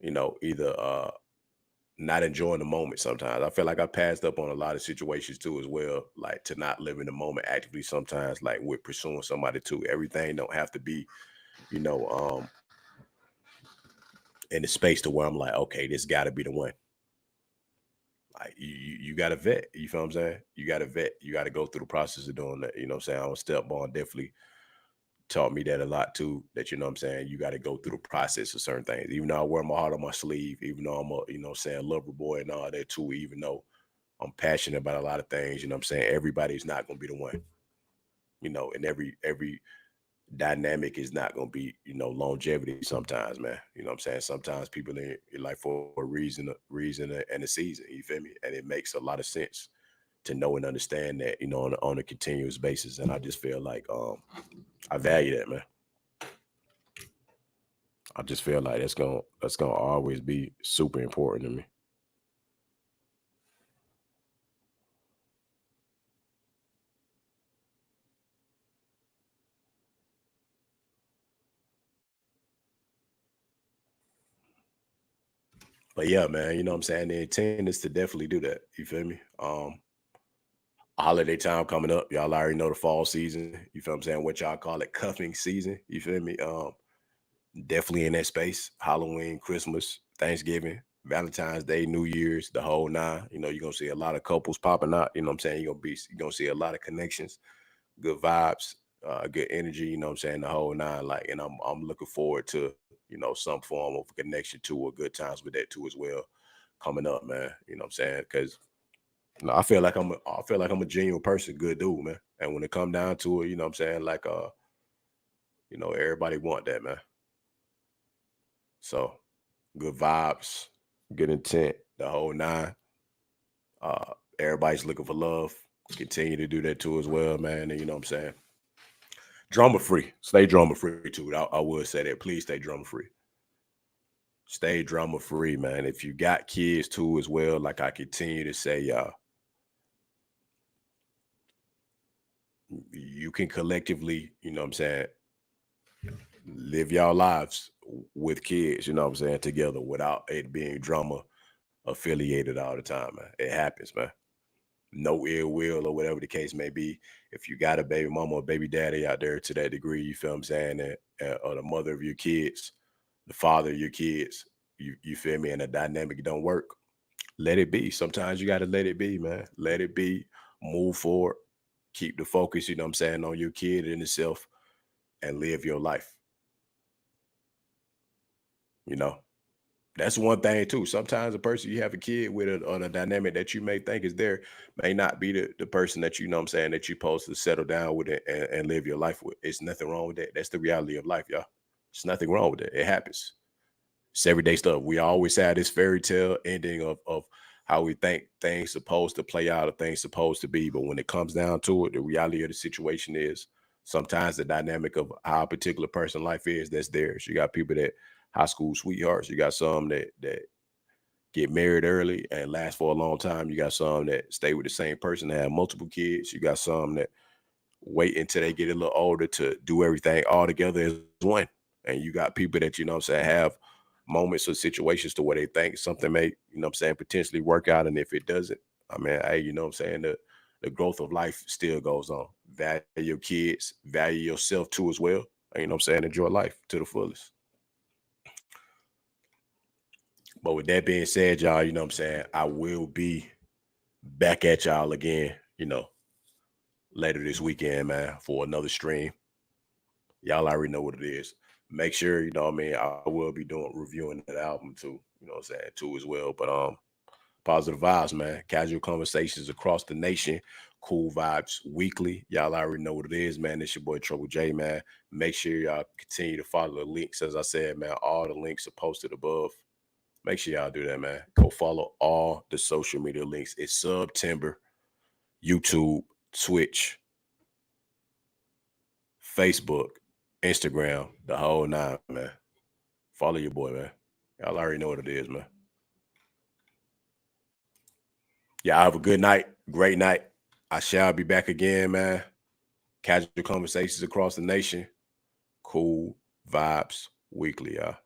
either not enjoying the moment sometimes. I feel like I passed up on a lot of situations too as well, like to not live in the moment actively sometimes, like with pursuing somebody too. Everything don't have to be, you know, in the space to where I'm like, okay, this gotta be the one. Like you got to vet. You feel what I'm saying? You got to vet. You got to go through the process of doing that. You know what I'm saying? Our stepmom definitely taught me that a lot too. That, you know what I'm saying, you got to go through the process of certain things. Even though I wear my heart on my sleeve, even though I'm a, you know what I'm saying, lover boy and all that too, even though I'm passionate about a lot of things, you know what I'm saying, everybody's not gonna be the one. And every dynamic is not gonna be, longevity sometimes, man. You know what I'm saying? Sometimes people in your life for a reason and a season. You feel me? And it makes a lot of sense to know and understand that, on a continuous basis. And I just feel like I value that, man. I just feel like that's gonna always be super important to me. But yeah, man, you know what I'm saying? The intent is to definitely do that. You feel me? Holiday time coming up. Y'all already know the fall season. You feel what I'm saying? What y'all call it, cuffing season. You feel me? Definitely in that space. Halloween, Christmas, Thanksgiving. Valentine's Day, New Year's, the whole nine. You know, you're gonna see a lot of couples popping out. You know what I'm saying? You're gonna see a lot of connections, good vibes, good energy. You know what I'm saying? The whole nine. Like, and I'm looking forward to some form of connection to or good times with that too as well coming up, man. You know what I'm saying? Because I feel like I'm a genuine person, good dude, man. And when it come down to it, you know what I'm saying? Like everybody want that, man. So good vibes, good intent, the whole nine. Everybody's looking for love. Continue to do that too as well, man. And you know what I'm saying? Drama free. Stay drama free too. I would say that. Please stay drama free. Stay drama free, man. If you got kids too as well, like I continue to say, you can collectively, you know what I'm saying, live y'all lives with kids, you know what I'm saying, together without it being drama affiliated all the time, man. It happens, man. No ill will or whatever the case may be. If you got a baby mama or baby daddy out there to that degree, you feel what I'm saying, or the mother of your kids, the father of your kids, you feel me, and the dynamic don't work, let it be. Sometimes you got to let it be, man. Let it be. Move forward. Keep the focus, you know what I'm saying, on your kid and itself and live your life. You know, that's one thing too. Sometimes the person you have a kid with on a dynamic that you may think is there may not be the person that you know what I'm saying that you're supposed to settle down with it and live your life with. It's nothing wrong with that. That's the reality of life, y'all. There's nothing wrong with it. It happens. It's everyday stuff. We always have this fairy tale ending of how we think things supposed to play out or things supposed to be. But when it comes down to it, the reality of the situation is sometimes the dynamic of how a particular person life is, that's theirs. You got people that high school sweethearts. You got some that get married early and last for a long time. You got some that stay with the same person and have multiple kids. You got some that wait until they get a little older to do everything all together as one. And you got people that, you know what I'm saying, have moments or situations to where they think something may, you know what I'm saying, potentially work out. And if it doesn't, I mean, hey, you know what I'm saying, the growth of life still goes on. Value your kids, value yourself too as well. And, you know what I'm saying, enjoy life to the fullest. But with that being said, y'all, you know what I'm saying, I will be back at y'all again, later this weekend, man, for another stream. Y'all already know what it is. Make sure, you know what I mean, I will be reviewing that album too, you know what I'm saying, too as well. But positive vibes, man. Casual conversations across the nation. Cool vibes weekly. Y'all already know what it is, man. It's your boy Treble J, man. Make sure y'all continue to follow the links. As I said, man, all the links are posted above. Make sure y'all do that, man. Go follow all the social media links. It's September, YouTube, Twitch, Facebook, Instagram, the whole nine, man. Follow your boy, man. Y'all already know what it is, man. Y'all have a good night, great night. I shall be back again, man. Casual conversations across the nation. Cool vibes weekly, y'all.